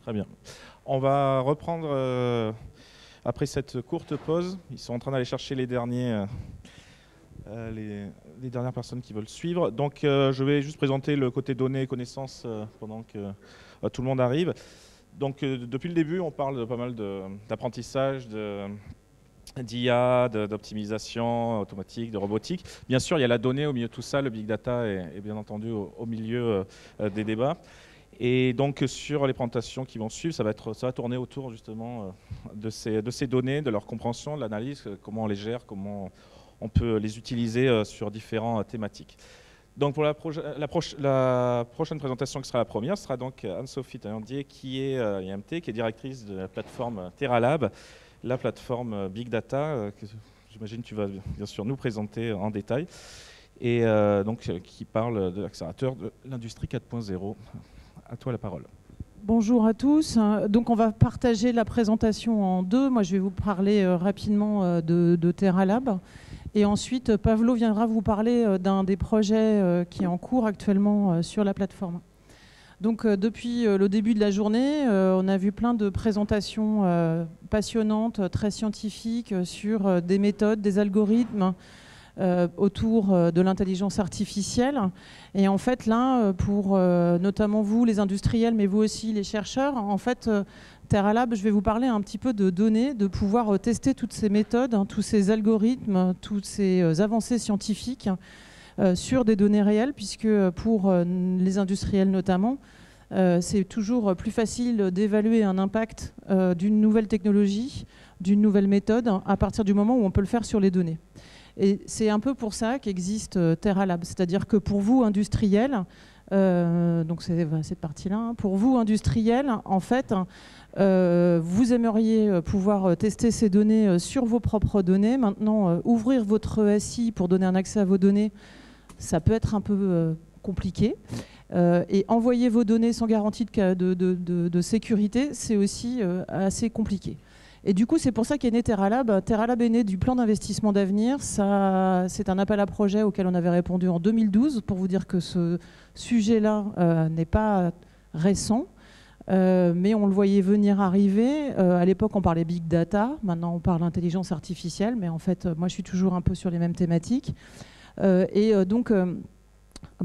Très bien. On va reprendre après cette courte pause. Ils sont en train d'aller chercher les dernières personnes qui veulent suivre. Donc, je vais juste présenter le côté données et connaissances pendant que tout le monde arrive. Donc, depuis le début, on parle pas mal d'apprentissage, d'IA, d'optimisation automatique, de robotique. Bien sûr, il y a la donnée au milieu de tout ça. Le big data est bien entendu au milieu des débats. Et donc sur les présentations qui vont suivre, ça va tourner autour justement de ces données, de leur compréhension, de l'analyse, comment on les gère, comment on peut les utiliser sur différentes thématiques. Donc pour la prochaine présentation qui sera la première, ce sera donc Anne-Sophie Taillandier qui est IMT, qui est directrice de la plateforme TerraLab, la plateforme Big Data, que j'imagine tu vas bien sûr nous présenter en détail, et donc qui parle de l'accélérateur de l'industrie 4.0. À toi la parole. Bonjour à tous. Donc on va partager la présentation en deux. Moi je vais vous parler rapidement de TerraLab. Et ensuite Pavlo viendra vous parler d'un des projets qui est en cours actuellement sur la plateforme. Donc depuis le début de la journée, on a vu plein de présentations passionnantes, très scientifiques sur des méthodes, des algorithmes, autour de l'intelligence artificielle. Et en fait, là, pour notamment vous, les industriels, mais vous aussi, les chercheurs, en fait, TerraLab, je vais vous parler un petit peu de données, de pouvoir tester toutes ces méthodes, tous ces algorithmes, toutes ces avancées scientifiques sur des données réelles, puisque pour les industriels notamment, c'est toujours plus facile d'évaluer un impact d'une nouvelle technologie, d'une nouvelle méthode, à partir du moment où on peut le faire sur les données. Et c'est un peu pour ça qu'existe TerraLab. C'est-à-dire que pour vous, industriels, donc c'est cette partie-là, hein, pour vous, industriels, en fait, vous aimeriez pouvoir tester ces données sur vos propres données. Maintenant, ouvrir votre SI pour donner un accès à vos données, ça peut être un peu compliqué. Et envoyer vos données sans garantie de sécurité, c'est aussi assez compliqué. Et du coup, c'est pour ça qu'est né TerraLab. TerraLab est né du plan d'investissement d'avenir. C'est un appel à projet auquel on avait répondu en 2012, pour vous dire que ce sujet-là n'est pas récent, mais on le voyait venir arriver. À l'époque, on parlait big data. Maintenant, on parle intelligence artificielle. Mais en fait, moi, je suis toujours un peu sur les mêmes thématiques.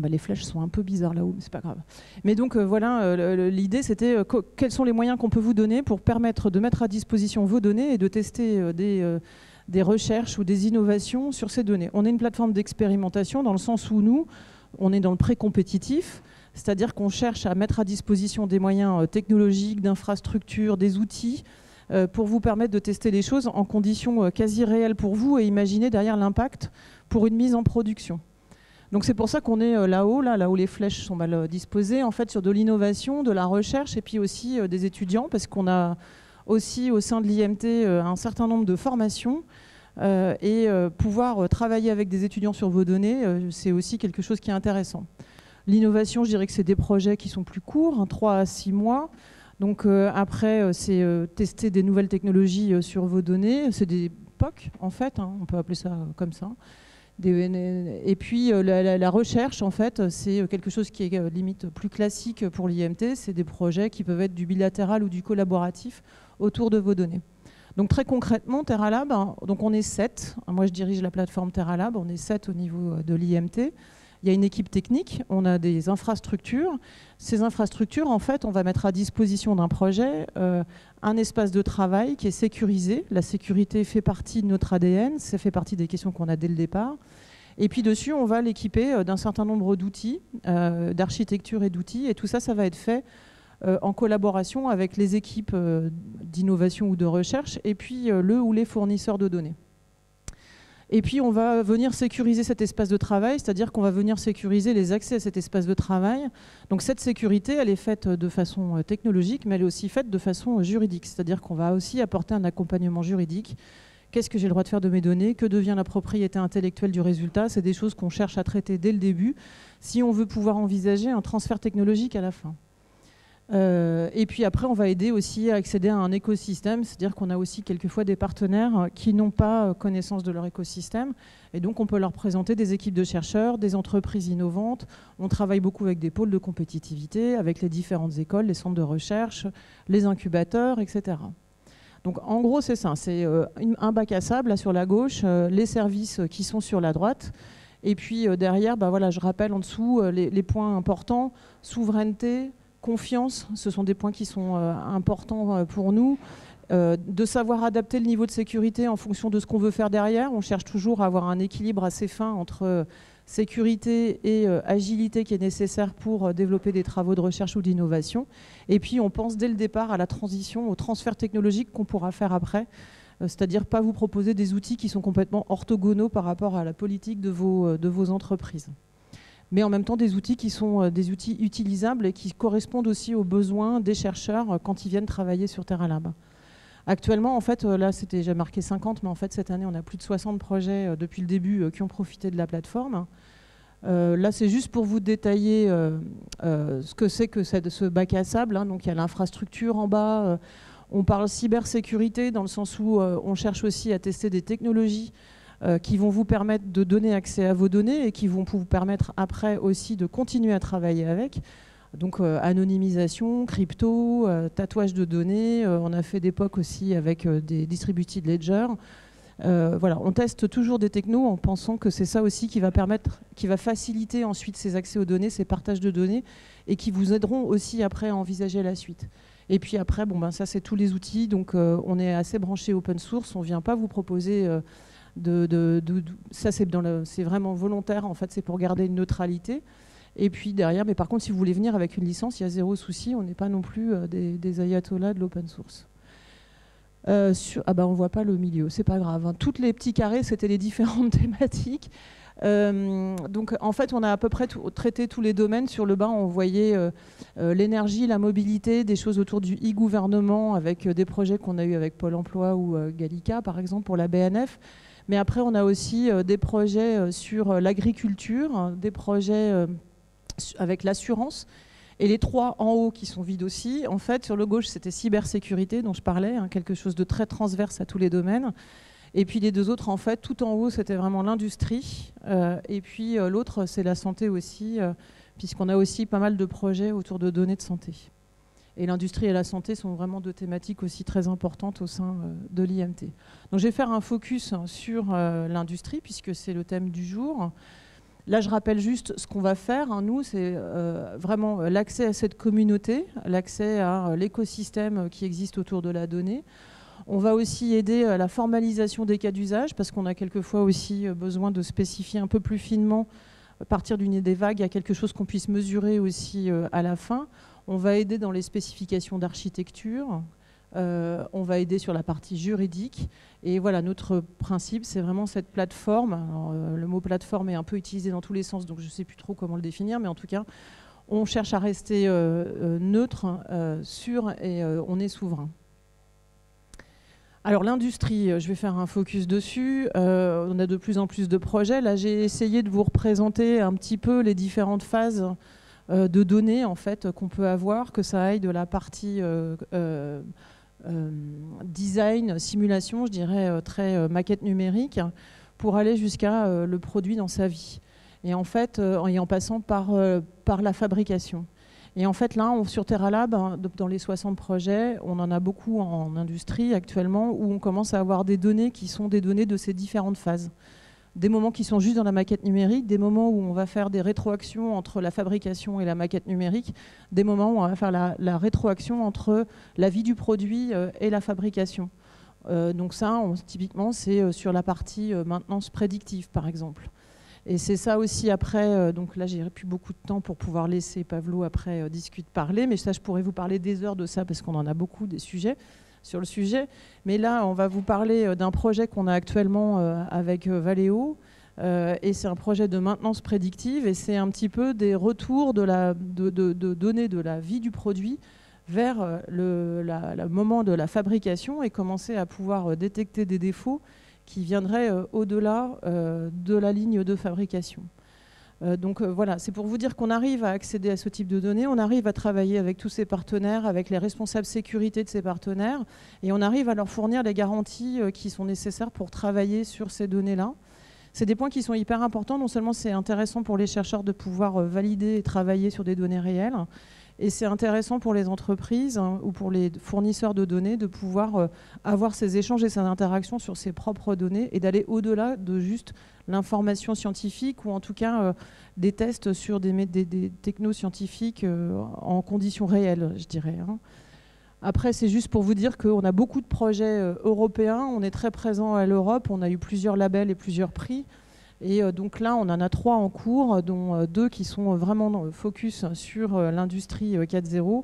Les flèches sont un peu bizarres là-haut, mais c'est pas grave. Mais donc voilà, l'idée c'était quels sont les moyens qu'on peut vous donner pour permettre de mettre à disposition vos données et de tester des recherches ou des innovations sur ces données. On est une plateforme d'expérimentation dans le sens où nous, on est dans le pré-compétitif, c'est-à-dire qu'on cherche à mettre à disposition des moyens technologiques, d'infrastructures, des outils pour vous permettre de tester les choses en conditions quasi réelles pour vous et imaginer derrière l'impact pour une mise en production. Donc c'est pour ça qu'on est là où les flèches sont mal disposées, en fait, sur de l'innovation, de la recherche et puis aussi des étudiants, parce qu'on a aussi au sein de l'IMT un certain nombre de formations et pouvoir travailler avec des étudiants sur vos données, c'est aussi quelque chose qui est intéressant. L'innovation, je dirais que c'est des projets qui sont plus courts, 3 à 6 mois. Donc après, c'est tester des nouvelles technologies sur vos données. C'est des POC, en fait, hein, on peut appeler ça comme ça. Et puis la recherche, en fait, c'est quelque chose qui est limite plus classique pour l'IMT. C'est des projets qui peuvent être du bilatéral ou du collaboratif autour de vos données. Donc très concrètement, TerraLab, donc on est 7. Moi, je dirige la plateforme TerraLab. On est 7 au niveau de l'IMT. Il y a une équipe technique, on a des infrastructures. Ces infrastructures, en fait, on va mettre à disposition d'un projet un espace de travail qui est sécurisé. La sécurité fait partie de notre ADN, ça fait partie des questions qu'on a dès le départ. Et puis dessus, on va l'équiper d'un certain nombre d'outils, d'architecture et d'outils. Et tout ça, ça va être fait en collaboration avec les équipes d'innovation ou de recherche et puis le ou les fournisseurs de données. Et puis on va venir sécuriser cet espace de travail, c'est-à-dire qu'on va venir sécuriser les accès à cet espace de travail. Donc cette sécurité, elle est faite de façon technologique, mais elle est aussi faite de façon juridique, c'est-à-dire qu'on va aussi apporter un accompagnement juridique. Qu'est-ce que j'ai le droit de faire de mes données? Que devient la propriété intellectuelle du résultat? C'est des choses qu'on cherche à traiter dès le début, si on veut pouvoir envisager un transfert technologique à la fin. Et puis après, on va aider aussi à accéder à un écosystème, c'est-à-dire qu'on a aussi quelquefois des partenaires qui n'ont pas connaissance de leur écosystème, et donc on peut leur présenter des équipes de chercheurs, des entreprises innovantes. On travaille beaucoup avec des pôles de compétitivité, avec les différentes écoles, les centres de recherche, les incubateurs, etc. Donc en gros, c'est ça, c'est un bac à sable là sur la gauche, les services qui sont sur la droite. Et puis derrière, voilà, je rappelle en dessous les points importants: souveraineté, confiance, ce sont des points qui sont importants pour nous. De savoir adapter le niveau de sécurité en fonction de ce qu'on veut faire derrière. On cherche toujours à avoir un équilibre assez fin entre sécurité et agilité qui est nécessaire pour développer des travaux de recherche ou d'innovation. Et puis on pense dès le départ à la transition, au transfert technologique qu'on pourra faire après. C'est-à-dire pas vous proposer des outils qui sont complètement orthogonaux par rapport à la politique de vos entreprises. Mais en même temps des outils qui sont des outils utilisables et qui correspondent aussi aux besoins des chercheurs quand ils viennent travailler sur TerraLab. Actuellement, en fait, là j'ai marqué 50, mais en fait cette année on a plus de 60 projets depuis le début qui ont profité de la plateforme. Là c'est juste pour vous détailler ce que c'est que ce bac à sable, hein. Donc il y a l'infrastructure en bas. On parle cybersécurité dans le sens où on cherche aussi à tester des technologies qui vont vous permettre de donner accès à vos données et qui vont vous permettre après aussi de continuer à travailler avec. Donc anonymisation, crypto, tatouage de données. On a fait des POC aussi avec des distributed ledger. Voilà, on teste toujours des technos en pensant que c'est ça aussi qui va faciliter ensuite ces accès aux données, ces partages de données, et qui vous aideront aussi après à envisager la suite. Et puis après, ça c'est tous les outils. Donc on est assez branché open source. On ne vient pas vous proposer ça c'est vraiment volontaire. En fait, c'est pour garder une neutralité. Et puis derrière, mais par contre, si vous voulez venir avec une licence, il y a zéro souci. On n'est pas non plus des ayatollahs de l'open source. On ne voit pas le milieu, c'est pas grave, hein. Toutes les petits carrés, c'était les différentes thématiques. Donc en fait, on a à peu près traité tous les domaines. Sur le bas, on voyait l'énergie, la mobilité, des choses autour du e-gouvernement avec des projets qu'on a eu avec Pôle emploi ou Gallica, par exemple, pour la BNF. Mais après, on a aussi des projets sur l'agriculture, hein, des projets avec l'assurance. Et les trois en haut qui sont vides aussi, en fait, sur le gauche, c'était cybersécurité dont je parlais, hein, quelque chose de très transverse à tous les domaines. Et puis les deux autres, en fait, tout en haut, c'était vraiment l'industrie. Et puis l'autre, c'est la santé aussi, puisqu'on a aussi pas mal de projets autour de données de santé. Et l'industrie et la santé sont vraiment deux thématiques aussi très importantes au sein de l'IMT. Donc je vais faire un focus sur l'industrie, puisque c'est le thème du jour. Là, je rappelle juste ce qu'on va faire. Hein, nous, c'est vraiment l'accès à cette communauté, l'accès à l'écosystème qui existe autour de la donnée. On va aussi aider à la formalisation des cas d'usage, parce qu'on a quelquefois aussi besoin de spécifier un peu plus finement, à partir d'une idée vague, à quelque chose qu'on puisse mesurer aussi à la fin. On va aider dans les spécifications d'architecture. On va aider sur la partie juridique. Et voilà, notre principe, c'est vraiment cette plateforme. Alors, le mot plateforme est un peu utilisé dans tous les sens, donc je ne sais plus trop comment le définir, mais en tout cas, on cherche à rester neutre, sûr, et on est souverain. Alors l'industrie, je vais faire un focus dessus. On a de plus en plus de projets. Là, j'ai essayé de vous représenter un petit peu les différentes phases de données en fait, qu'on peut avoir, que ça aille de la partie design, simulation, je dirais très maquette numérique, pour aller jusqu'à le produit dans sa vie. Et en fait, en passant par la fabrication. Et en fait, là, sur TerraLab, dans les 60 projets, on en a beaucoup en industrie actuellement, où on commence à avoir des données qui sont des données de ces différentes phases. Des moments qui sont juste dans la maquette numérique, des moments où on va faire des rétroactions entre la fabrication et la maquette numérique, des moments où on va faire la rétroaction entre la vie du produit et la fabrication. Donc ça, typiquement, c'est sur la partie maintenance prédictive, par exemple. Et c'est ça aussi après, donc là j'ai plus beaucoup de temps pour pouvoir laisser Pavlo après parler, mais ça je pourrais vous parler des heures de ça parce qu'on en a beaucoup des sujets sur le sujet. Mais là on va vous parler d'un projet qu'on a actuellement avec Valeo, et c'est un projet de maintenance prédictive et c'est un petit peu des retours de données de la vie du produit vers le moment de la fabrication et commencer à pouvoir détecter des défauts qui viendrait au-delà de la ligne de fabrication. Donc voilà, c'est pour vous dire qu'on arrive à accéder à ce type de données, on arrive à travailler avec tous ces partenaires, avec les responsables sécurité de ces partenaires, et on arrive à leur fournir les garanties qui sont nécessaires pour travailler sur ces données-là. C'est des points qui sont hyper importants. Non seulement c'est intéressant pour les chercheurs de pouvoir valider et travailler sur des données réelles, et c'est intéressant pour les entreprises ou pour les fournisseurs de données de pouvoir avoir ces échanges et ces interactions sur ses propres données et d'aller au-delà de juste l'information scientifique ou en tout cas des tests sur des technoscientifiques en conditions réelles, je dirais. Après, c'est juste pour vous dire qu'on a beaucoup de projets européens, on est très présent à l'Europe, on a eu plusieurs labels et plusieurs prix. Et donc là, on en a 3 en cours, dont 2 qui sont vraiment focus sur l'industrie 4.0.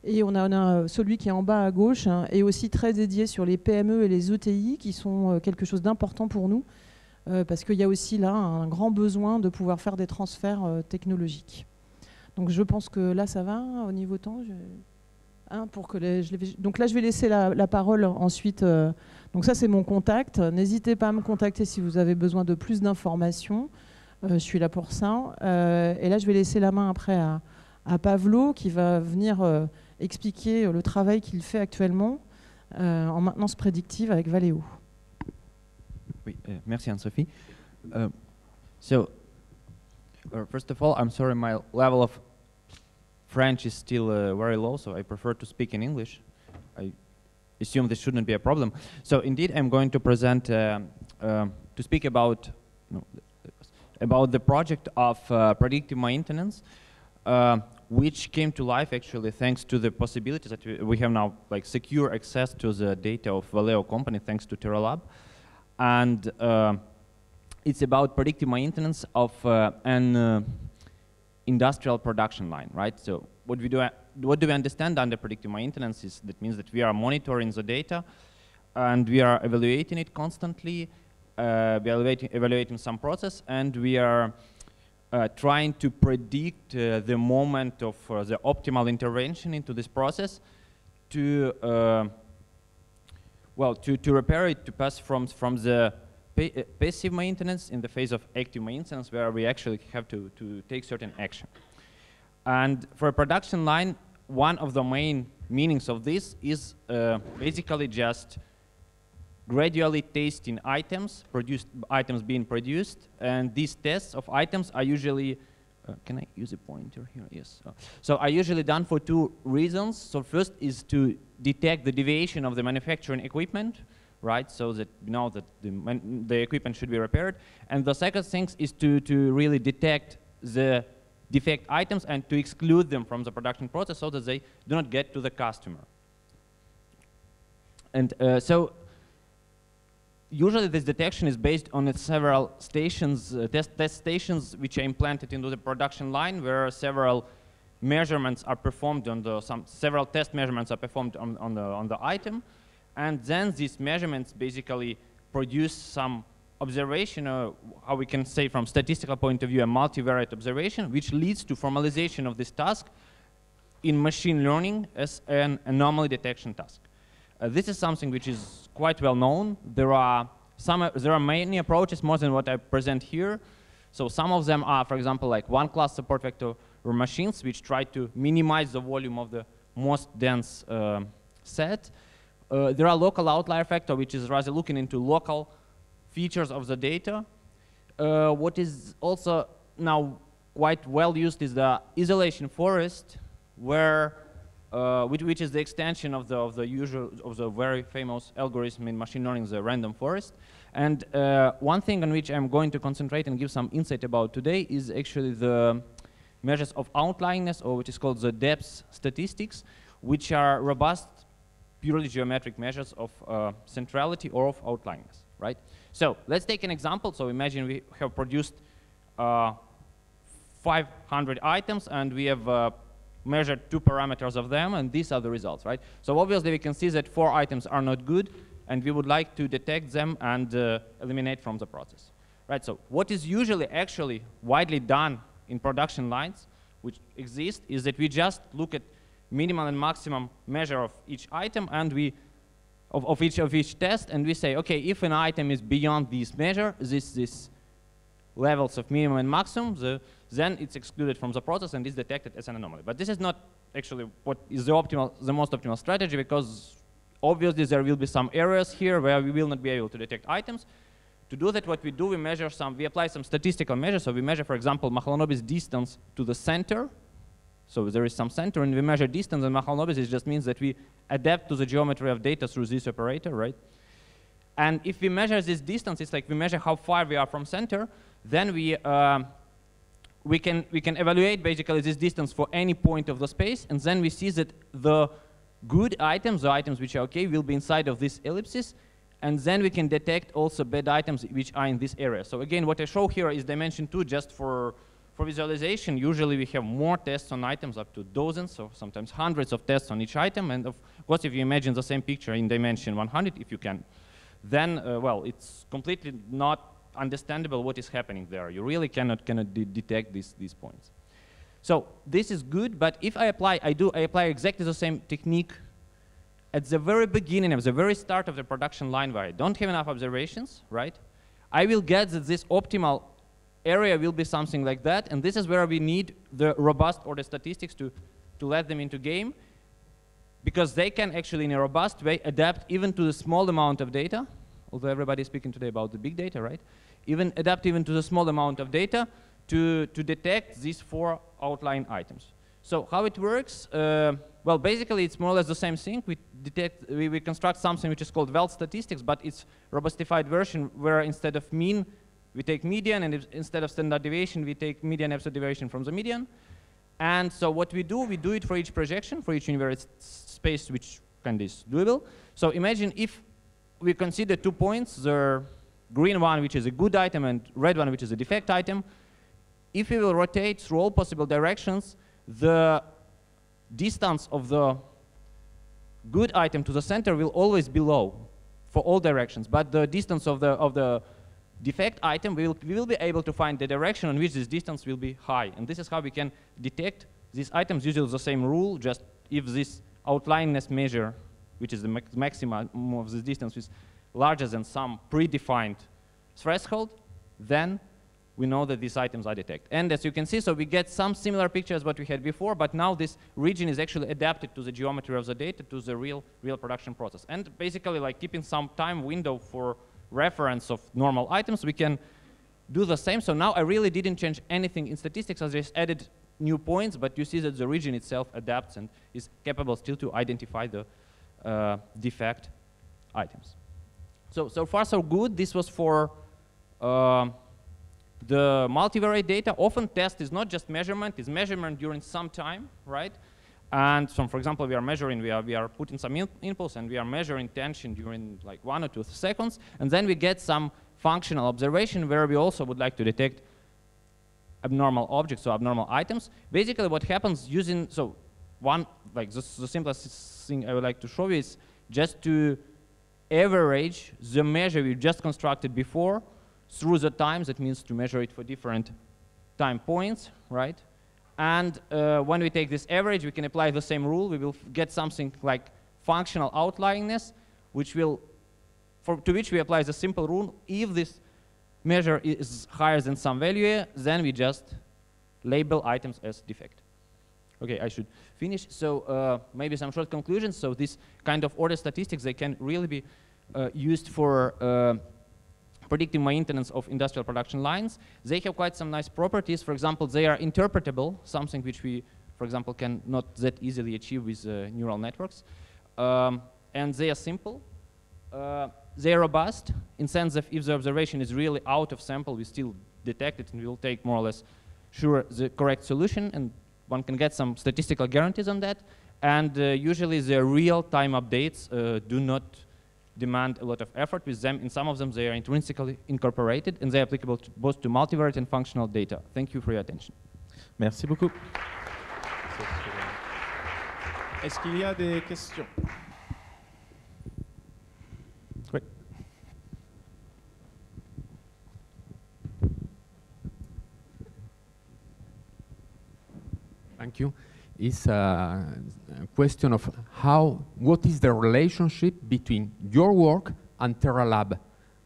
Et on a celui qui est en bas à gauche, et aussi très dédié sur les PME et les ETI, qui sont quelque chose d'important pour nous, parce qu'il y a aussi là un grand besoin de pouvoir faire des transferts technologiques. Donc je pense que là, ça va au niveau temps. Donc là, je vais laisser la parole ensuite. Donc ça, c'est mon contact. N'hésitez pas à me contacter si vous avez besoin de plus d'informations. Je suis là pour ça. Et là, je vais laisser la main après à Pavlo, qui va venir expliquer le travail qu'il fait actuellement en maintenance prédictive avec Valeo. Oui, merci Anne-Sophie. First of all, I'm sorry, my level of French is still very low, so I prefer to speak in English. I assume this shouldn't be a problem. So indeed, I'm going to present, to speak about the project of predictive maintenance, which came to life actually thanks to the possibilities that we have now, like secure access to the data of Valeo company thanks to TerraLab. And it's about predictive maintenance of an industrial production line, right? So what do we understand under predictive maintenance is that means that we are monitoring the data and we are evaluating it constantly, we are evaluating some process, and we are trying to predict the moment of the optimal intervention into this process to repair it, to pass from the passive maintenance in the phase of active maintenance, where we actually have to take certain action. And for a production line, one of the main meanings of this is basically just gradually testing items being produced, and these tests of items are usually can I use a pointer here? Yes. So are usually done for 2 reasons. So first is to detect the deviation of the manufacturing equipment, right? So that you know that the equipment should be repaired. And the second thing is to really detect the defect items and to exclude them from the production process so that they do not get to the customer. And so usually this detection is based on several stations, test stations, which are implanted into the production line, where several measurements are performed on several test measurements are performed on the item, and then these measurements basically produce some observation, how we can say from statistical point of view, a multivariate observation, which leads to formalization of this task in machine learning as an anomaly detection task. This is something which is quite well known. There are many approaches, more than what I present here. So some of them are, for example, like one-class support vector machines, which try to minimize the volume of the most dense set. There are local outlier factor, which is rather looking into local features of the data. What is also now quite well used is the isolation forest, where which is the extension of the very famous algorithm in machine learning, the random forest. And one thing on which I'm going to concentrate and give some insight about today is actually the measures of outlyingness, or which is called the depth statistics, which are robust, purely geometric measures of centrality or of outlyingness, right? So let's take an example. So imagine we have produced 500 items, and we have measured 2 parameters of them, and these are the results, right? So obviously we can see that 4 items are not good, and we would like to detect them and eliminate from the process, right? So what is usually actually widely done in production lines, which exist, is that we just look at minimum and maximum measure of each item, and of each test, and we say, okay, if an item is beyond this measure, this levels of minimum and maximum, then it's excluded from the process and is detected as an anomaly. But this is not actually what is the most optimal strategy, because obviously there will be some areas here where we will not be able to detect items. To do that, what we do, we apply some statistical measures. So we measure, for example, Mahalanobis distance to the center. So there is some center, and we measure distance, and Mahalanobis, it just means that we adapt to the geometry of data through this operator, right? And if we measure this distance, it's like we measure how far we are from center, then we can evaluate basically this distance for any point of the space, and then we see that the good items, the items which are okay, will be inside of these ellipses, and then we can detect also bad items which are in this area. So again, what I show here is dimension 2 just for visualization. Usually we have more tests on items, up to dozens or sometimes hundreds of tests on each item, and of course if you imagine the same picture in dimension 100, if you can, then well, it's completely not understandable what is happening there. You really cannot detect these points. So this is good, but if I apply exactly the same technique at the very beginning, at the very start of the production line where I don't have enough observations, right? I will get that this optimal area will be something like that, and this is where we need the robust order statistics to let them into game, because they can actually, in a robust way, adapt even to the small amount of data, although everybody is speaking today about the big data, right? Adapt even to the small amount of data to detect these 4 outlying items. So how it works? Well, basically, it's more or less the same thing. We construct something which is called Welt statistics, but it's robustified version where instead of mean, we take median, and instead of standard deviation, we take median absolute deviation from the median. And so what we do it for each projection, for each univariate space which kind of is doable. So imagine if we consider 2 points, the green one, which is a good item, and red one, which is a defect item. If we will rotate through all possible directions, the distance of the good item to the center will always be low for all directions, but the distance of the defect item, we will be able to find the direction on which this distance will be high. And this is how we can detect these items using the same rule, just if this outliningness measure, which is the maximum of this distance, is larger than some predefined threshold, then we know that these items are detected. And as you can see, so we get some similar picture as what we had before, but now this region is actually adapted to the geometry of the data, to the real production process. And basically, like keeping some time window for reference of normal items, we can do the same. So now I really didn't change anything in statistics. I just added new points, but you see that the region itself adapts and is capable still to identify the defect items. So far so good. This was for the multivariate data. Often test is not just measurement, it's measurement during some time, right? And so, for example, we are putting some impulse, and we are measuring tension during like 1 or 2 seconds, and then we get some functional observation where we also would like to detect abnormal objects or abnormal items. Basically what happens using, so one, like the simplest thing I would like to show you is just to average the measure we just constructed before through the times. That means to measure it for different time points, right? And when we take this average, we can apply the same rule. We will get something like functional outlyingness, to which we apply the simple rule. If this measure is higher than some value, then we just label items as defect. Okay, I should finish. So maybe some short conclusions. So this kind of order statistics, they can really be used for predicting maintenance of industrial production lines. They have quite some nice properties. For example, they are interpretable, something which we, for example, can not that easily achieve with neural networks. And they are simple. They are robust in sense that if the observation is really out of sample, we still detect it, and we will take more or less sure the correct solution, and one can get some statistical guarantees on that. And usually the real-time updates do not demand a lot of effort with them. In some of them, they are intrinsically incorporated, and they are applicable to both to multivariate and functional data. Thank you for your attention. Merci beaucoup. Est-ce qu'il y a des questions? Oui. Thank you. It's a question of what is the relationship between your work and TerraLab?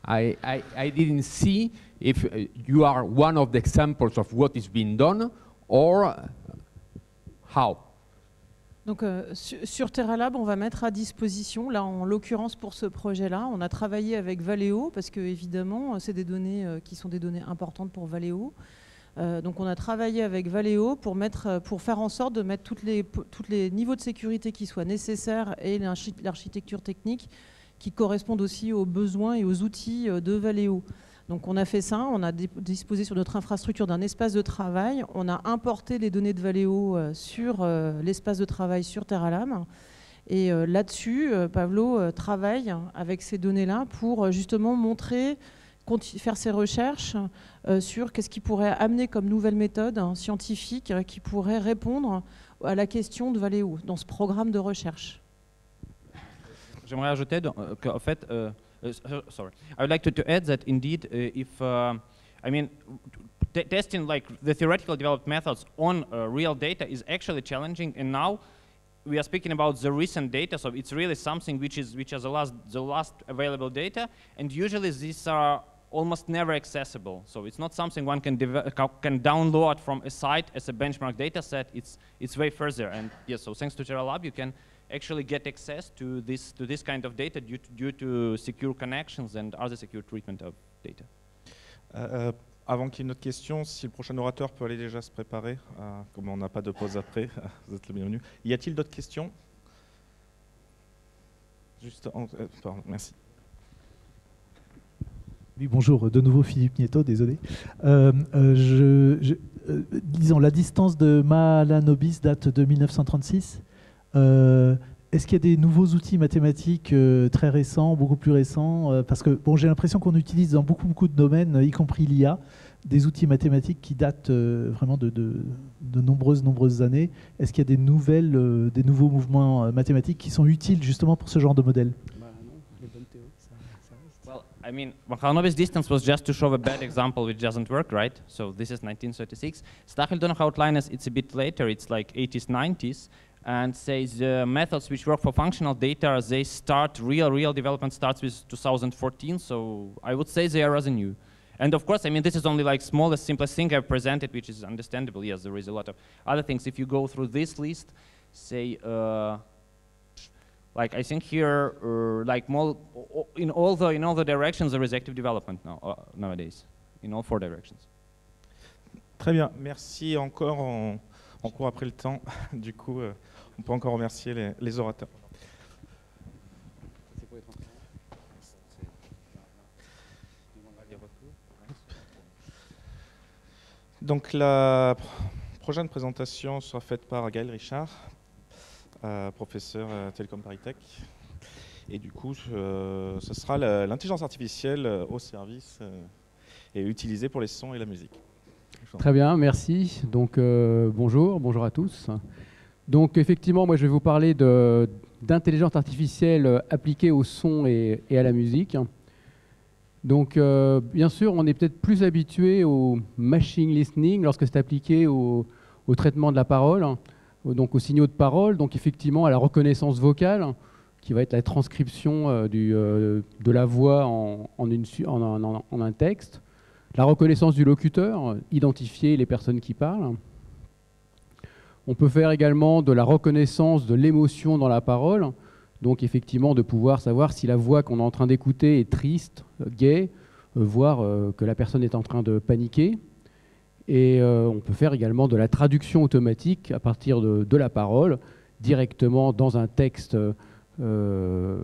I didn't see if you are one of the examples of what is being done, or how? Donc, sur TerraLab, on va mettre à disposition, là en l'occurrence pour ce projet-là, on a travaillé avec Valeo parce que évidemment, c'est des données qui sont des données importantes pour Valeo. Donc on a travaillé avec Valeo pour faire en sorte de mettre tous les niveaux de sécurité qui soient nécessaires et l'architecture technique qui correspondent aussi aux besoins et aux outils de Valeo. Donc on a fait ça, on a disposé sur notre infrastructure d'un espace de travail, on a importé les données de Valeo sur l'espace de travail sur TerraLab. Et là-dessus, Pablo travaille avec ces données-là pour justement faire ses recherches sur qu'est-ce qui pourrait amener comme nouvelle méthode scientifique qui pourrait répondre à la question de Valeo dans ce programme de recherche. J'aimerais ajouter qu'en fait, sorry, I would like to add that indeed, I mean, testing like the theoretical developed methods on real data is actually challenging, and now we are speaking about the recent data, so it's really something which is the last available data, and usually these are almost never accessible. So it's not something one can download from a site as a benchmark data set. It's way further, and yes, so thanks to TerraLab, you can actually get access to this kind of data due to secure connections and other secure treatment of data. Avant qu'il y ait une autre question, si le prochain orateur peut aller déjà se préparer, comme on n'a pas de pause après, vous êtes le bienvenu. Y a-t-il d'autres questions? Pardon, merci. Oui, bonjour, de nouveau Philippe Nieto, désolé. Disons, la distance de Mahalanobis date de 1936. Est-ce qu'il y a des nouveaux outils mathématiques très récents, beaucoup plus récents? Parce que bon, j'ai l'impression qu'on utilise dans beaucoup de domaines, y compris l'IA, des outils mathématiques qui datent vraiment de nombreuses années. Est-ce qu'il y a des nouveaux mouvements mathématiques qui sont utiles justement pour ce genre de modèle? Well, I mean, Mahalanobis distance was just to show a bad example which doesn't work, right? So this is 1936. Stachel-Donner outliners, it's a bit later, it's like 80s, 90s. And say the methods which work for functional data, they start, real development starts with 2014, so I would say they are rather new. And of course, I mean, this is only like smallest, simplest thing I've presented, which is understandable. Yes, there is a lot of other things. If you go through this list, say, like I think here, like more, in all the directions, there is active development now, nowadays, in all 4 directions. Très bien, merci encore. On court après le temps, du coup, on peut encore remercier les orateurs. Donc la prochaine présentation sera faite par Gaël Richard, professeur à Télécom Paris Tech. Et du coup, ce sera l'intelligence artificielle au service et utilisée pour les sons et la musique. Très bien, merci. Donc bonjour à tous. Donc effectivement, moi je vais vous parler d'intelligence artificielle appliquée au son et à la musique. Donc bien sûr, on est peut-être plus habitué au machine listening lorsque c'est appliqué au traitement de la parole, donc aux signaux de parole, donc effectivement à la reconnaissance vocale, qui va être la transcription de la voix en un texte. La reconnaissance du locuteur, identifier les personnes qui parlent. On peut faire également de la reconnaissance de l'émotion dans la parole, donc effectivement de pouvoir savoir si la voix qu'on est en train d'écouter est triste, gaie, voire que la personne est en train de paniquer. Et on peut faire également de la traduction automatique à partir de la parole, directement dans un texte d'une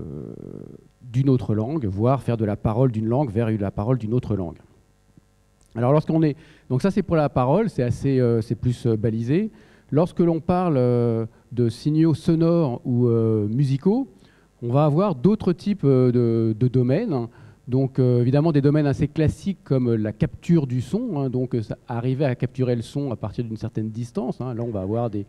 autre langue, voire faire de la parole d'une langue vers la parole d'une autre langue. Alors lorsqu'on est, donc ça c'est pour la parole, c'est plus balisé. Lorsque l'on parle de signaux sonores ou musicaux, on va avoir d'autres types de domaines. Donc évidemment des domaines assez classiques comme la capture du son, donc arriver à capturer le son à partir d'une certaine distance. Là on va avoir des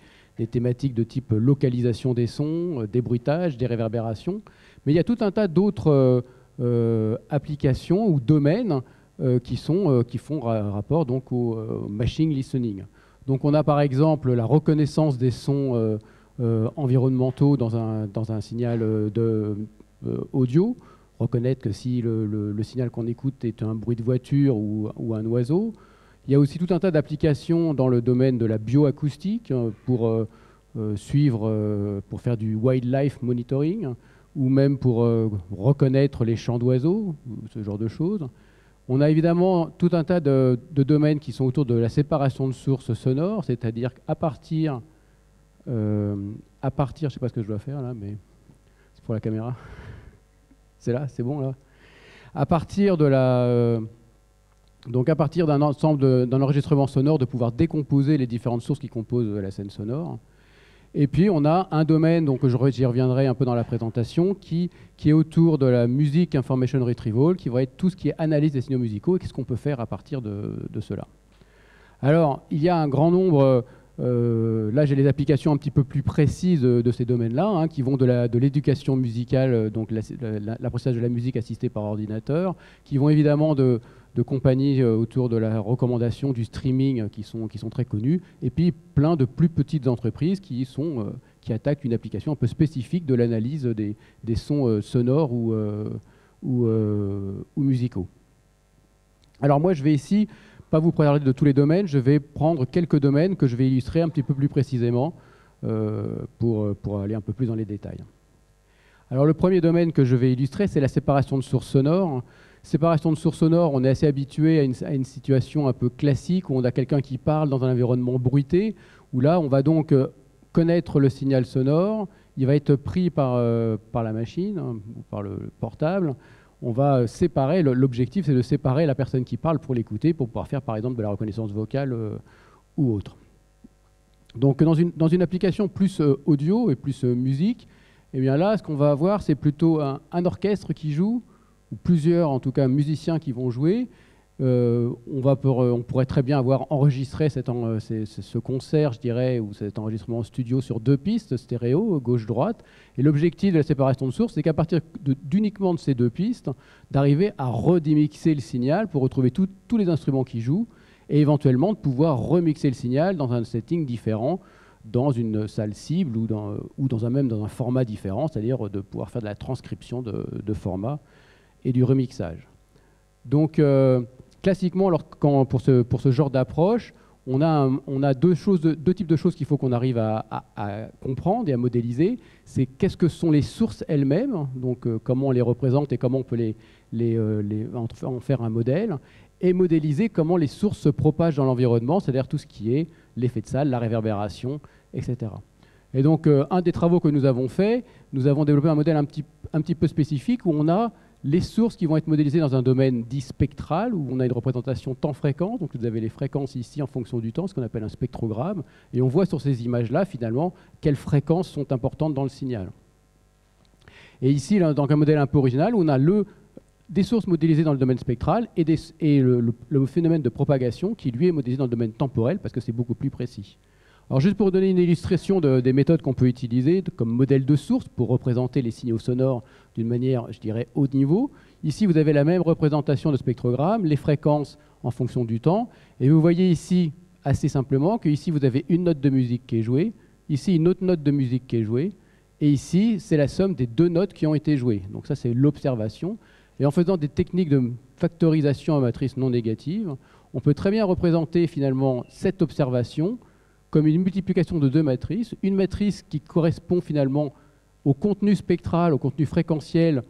thématiques de type localisation des sons, des bruitages, des réverbérations. Mais il y a tout un tas d'autres applications ou domaines qui font rapport donc au machine listening. Donc on a par exemple la reconnaissance des sons environnementaux dans un signal audio. reconnaître que si le signal qu'on écoute est un bruit de voiture ou un oiseau. Il y a aussi tout un tas d'applications dans le domaine de la bioacoustique pour suivre, pour faire du wildlife monitoring, ou même pour reconnaître les chants d'oiseaux, ce genre de choses. On a évidemment tout un tas de domaines qui sont autour de la séparation de sources sonores, c'est-à-dire qu'à partir, je ne sais pas ce que je dois faire là, mais c'est pour la caméra. C'est là, c'est bon là. À partir d'un ensemble d'un enregistrement sonore, de pouvoir décomposer les différentes sources qui composent la scène sonore. Et puis on a un domaine, donc j'y reviendrai un peu dans la présentation, qui est autour de la Music Information Retrieval, qui va être tout ce qui est analyse des signaux musicaux et qu'est-ce qu'on peut faire à partir de cela. Alors il y a un grand nombre, là j'ai les applications un petit peu plus précises de ces domaines-là, qui vont de l'éducation musicale, donc l'apprentissage de la musique assistée par ordinateur, qui vont évidemment de compagnies autour de la recommandation du streaming qui sont très connues, et puis plein de plus petites entreprises qui attaquent une application un peu spécifique de l'analyse des sons sonores ou musicaux. Alors moi je vais ici pas vous parler de tous les domaines, je vais prendre quelques domaines que je vais illustrer un petit peu plus précisément pour aller un peu plus dans les détails. Alors le premier domaine que je vais illustrer, c'est la séparation de sources sonores. Séparation de sources sonores, on est assez habitué à une situation un peu classique où on a quelqu'un qui parle dans un environnement bruité, où là on va donc connaître le signal sonore, il va être pris par la machine ou par le portable. On va séparer, l'objectif c'est de séparer la personne qui parle pour l'écouter, pour pouvoir faire par exemple de la reconnaissance vocale ou autre. Donc dans une application plus audio et plus musique, eh bien là ce qu'on va avoir c'est plutôt un orchestre qui joue, ou plusieurs en tout cas musiciens qui vont jouer. On pourrait très bien avoir enregistré ce concert, je dirais, ou cet enregistrement en studio sur 2 pistes stéréo, gauche-droite. Et l'objectif de la séparation de sources, c'est qu'à partir d'uniquement de ces 2 pistes, d'arriver à redémixer le signal pour retrouver tous les instruments qui jouent, et éventuellement de pouvoir remixer le signal dans un setting différent, dans une salle cible ou même dans un format différent, c'est-à-dire de pouvoir faire de la transcription de format et du remixage. Donc, classiquement, pour ce genre d'approche, on a deux types de choses qu'il faut qu'on arrive à comprendre et à modéliser. C'est qu'est-ce que sont les sources elles-mêmes, donc comment on les représente et comment on peut en faire un modèle, et modéliser comment les sources se propagent dans l'environnement, c'est-à-dire tout ce qui est l'effet de salle, la réverbération, etc. Et donc, un des travaux que nous avons fait, nous avons développé un modèle un petit peu spécifique où on a les sources qui vont être modélisées dans un domaine dit spectral, où on a une représentation temps-fréquence. Donc vous avez les fréquences ici en fonction du temps, ce qu'on appelle un spectrogramme. Et on voit sur ces images-là, finalement, quelles fréquences sont importantes dans le signal. Et ici, là, dans un modèle un peu original, on a des sources modélisées dans le domaine spectral et le phénomène de propagation qui, lui, est modélisé dans le domaine temporel, parce que c'est beaucoup plus précis. Alors juste pour donner une illustration des méthodes qu'on peut utiliser comme modèle de source pour représenter les signaux sonores d'une manière, je dirais, haut niveau. Ici, vous avez la même représentation de spectrogramme, les fréquences en fonction du temps. Et vous voyez ici, assez simplement, que ici, vous avez une note de musique qui est jouée, ici, une autre note de musique qui est jouée, et ici, c'est la somme des 2 notes qui ont été jouées. Donc ça, c'est l'observation. Et en faisant des techniques de factorisation à matrice non négative, on peut très bien représenter finalement cette observation comme une multiplication de 2 matrices, une matrice qui correspond finalement au contenu spectral, au contenu fréquentiel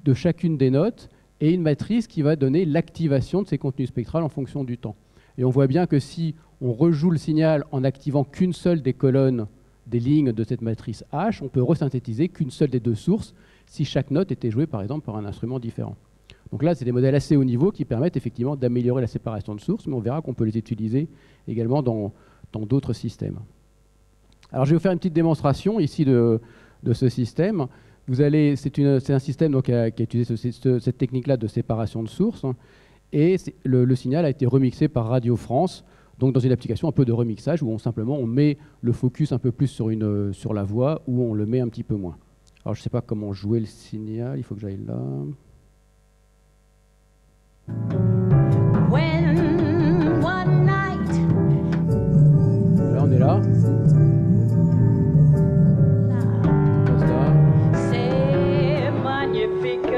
de chacune des notes, et une matrice qui va donner l'activation de ces contenus spectrales en fonction du temps. Et on voit bien que si on rejoue le signal en activant qu'une seule des colonnes, des lignes de cette matrice H, on peut resynthétiser qu'une seule des 2 sources si chaque note était jouée par exemple par un instrument différent. Donc là, c'est des modèles assez haut niveau qui permettent effectivement d'améliorer la séparation de sources, mais on verra qu'on peut les utiliser également dans d'autres systèmes. Alors je vais vous faire une petite démonstration ici de ce système. C'est un système donc, qui a utilisé cette technique-là de séparation de sources, et le signal a été remixé par Radio France, donc dans une application un peu de remixage où on met le focus un peu plus sur la voix, ou on le met un petit peu moins. Alors je ne sais pas comment jouer le signal, il faut que j'aille là. On est là. C'est magnifique.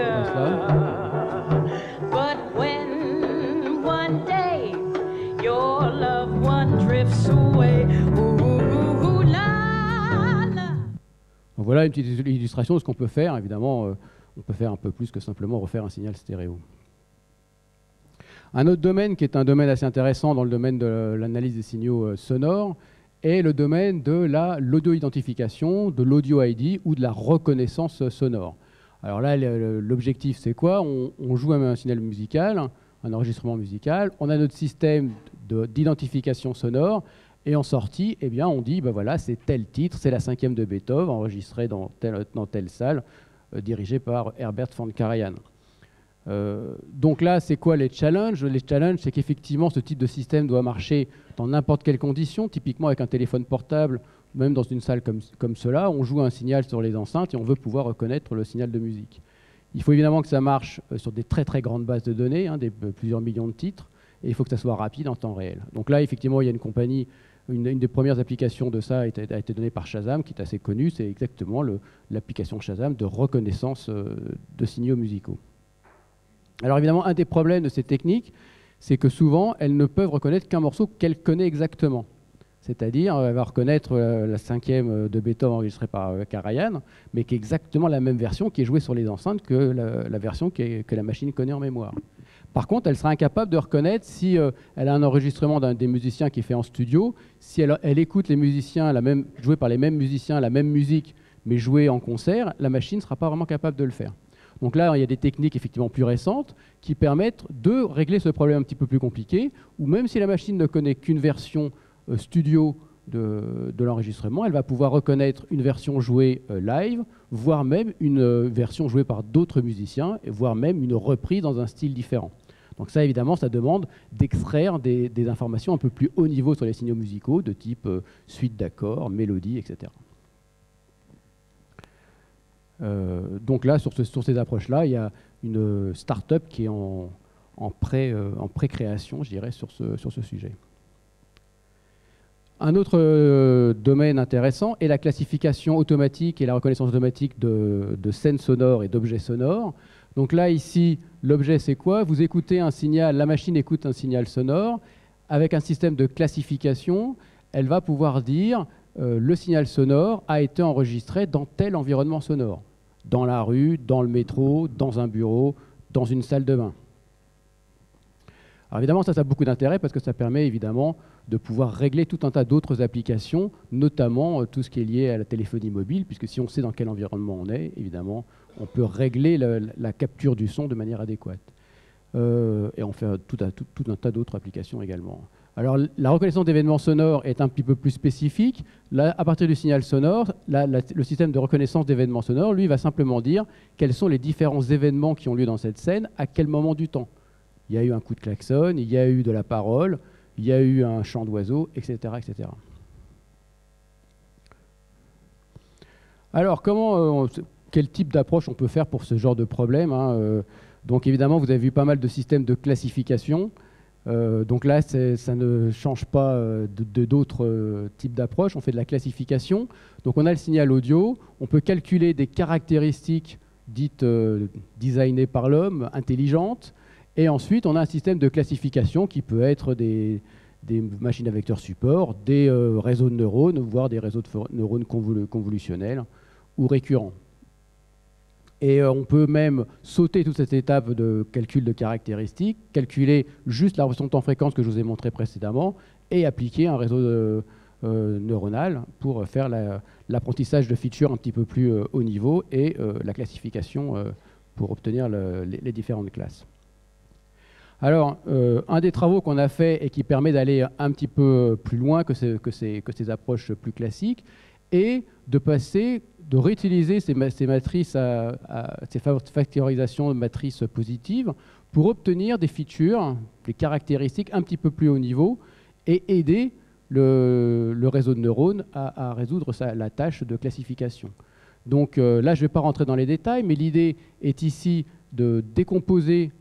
voilà une petite illustration de ce qu'on peut faire. Évidemment, on peut faire un peu plus que simplement refaire un signal stéréo. Un autre domaine qui est un domaine assez intéressant dans le domaine de l'analyse des signaux sonores est le domaine de l'audio-identification, de l'audio ID ou de la reconnaissance sonore. Alors là, l'objectif, c'est quoi? On joue un signal musical, un enregistrement musical, on a notre système d'identification sonore, et en sortie, eh bien, on dit, ben voilà, c'est tel titre, c'est la 5e de Beethoven, enregistrée dans telle salle, dirigée par Herbert von Karajan. Donc là, c'est quoi les challenges? Les challenges, c'est qu'effectivement, ce type de système doit marcher dans n'importe quelle condition, typiquement avec un téléphone portable, même dans une salle comme cela, on joue un signal sur les enceintes et on veut pouvoir reconnaître le signal de musique. Il faut évidemment que ça marche sur des très très grandes bases de données, hein, plusieurs millions de titres, et il faut que ça soit rapide en temps réel. Donc là, effectivement, il y a une compagnie, une des premières applications de ça a été donnée par Shazam, qui est assez connue, c'est exactement l'application Shazam de reconnaissance de signaux musicaux. Alors évidemment, un des problèmes de ces techniques, c'est que souvent, elles ne peuvent reconnaître qu'un morceau qu'elle connaît exactement. C'est-à-dire, elle va reconnaître la 5e de Beethoven enregistrée par Karajan, mais qui est exactement la même version qui est jouée sur les enceintes que la version que la machine connaît en mémoire. Par contre, elle sera incapable de reconnaître si elle a un enregistrement d'un des musiciens qui est fait en studio, si elle écoute les musiciens, joués par les mêmes musiciens, la même musique, mais jouée en concert, la machine ne sera pas vraiment capable de le faire. Donc là, il y a des techniques effectivement plus récentes qui permettent de régler ce problème un petit peu plus compliqué, où même si la machine ne connaît qu'une version studio de l'enregistrement, elle va pouvoir reconnaître une version jouée live, voire même une version jouée par d'autres musiciens, voire même une reprise dans un style différent. Donc ça, évidemment, ça demande d'extraire des informations un peu plus haut niveau sur les signaux musicaux, de type suite d'accords, mélodie, etc. Donc là, sur ces approches-là, il y a une start-up qui est en pré-création, je dirais, sur ce sujet. Un autre domaine intéressant est la classification automatique et la reconnaissance automatique de scènes sonores et d'objets sonores. Donc là, ici, l'objet, c'est quoi? Vous écoutez un signal, la machine écoute un signal sonore. Avec un système de classification, elle va pouvoir dire le signal sonore a été enregistré dans tel environnement sonore. Dans la rue, dans le métro, dans un bureau, dans une salle de bain. Alors évidemment, ça a beaucoup d'intérêt parce que ça permet évidemment de pouvoir régler tout un tas d'autres applications, notamment tout ce qui est lié à la téléphonie mobile, puisque si on sait dans quel environnement on est, évidemment, on peut régler la capture du son de manière adéquate. Et on fait tout un tas d'autres applications également. Alors la reconnaissance d'événements sonores est un petit peu plus spécifique. Là, à partir du signal sonore, le système de reconnaissance d'événements sonores, lui, va simplement dire quels sont les différents événements qui ont lieu dans cette scène, à quel moment du temps. Il y a eu un coup de klaxon, il y a eu de la parole, il y a eu un chant d'oiseau, etc., etc. Alors, quel type d'approche on peut faire pour ce genre de problème, hein, donc évidemment, vous avez vu pas mal de systèmes de classification. Donc là, ça ne change pas d'autres types d'approches. On fait de la classification. Donc on a le signal audio. On peut calculer des caractéristiques dites designées par l'homme, intelligentes. Et ensuite, on a un système de classification qui peut être des machines à vecteurs support, des réseaux de neurones, voire des réseaux de neurones convolutionnels ou récurrents. Et on peut même sauter toute cette étape de calcul de caractéristiques, calculer juste la représentation de temps-fréquence que je vous ai montré précédemment et appliquer un réseau neuronal pour faire l'apprentissage de features un petit peu plus haut niveau et la classification pour obtenir les différentes classes. Alors, un des travaux qu'on a fait et qui permet d'aller un petit peu plus loin que ces approches plus classiques est de réutiliser ces matrices, ces factorisations de matrices positives pour obtenir des features, des caractéristiques un petit peu plus haut niveau et aider le réseau de neurones à résoudre la tâche de classification. Donc là, je ne vais pas rentrer dans les détails, mais l'idée est ici de décomposer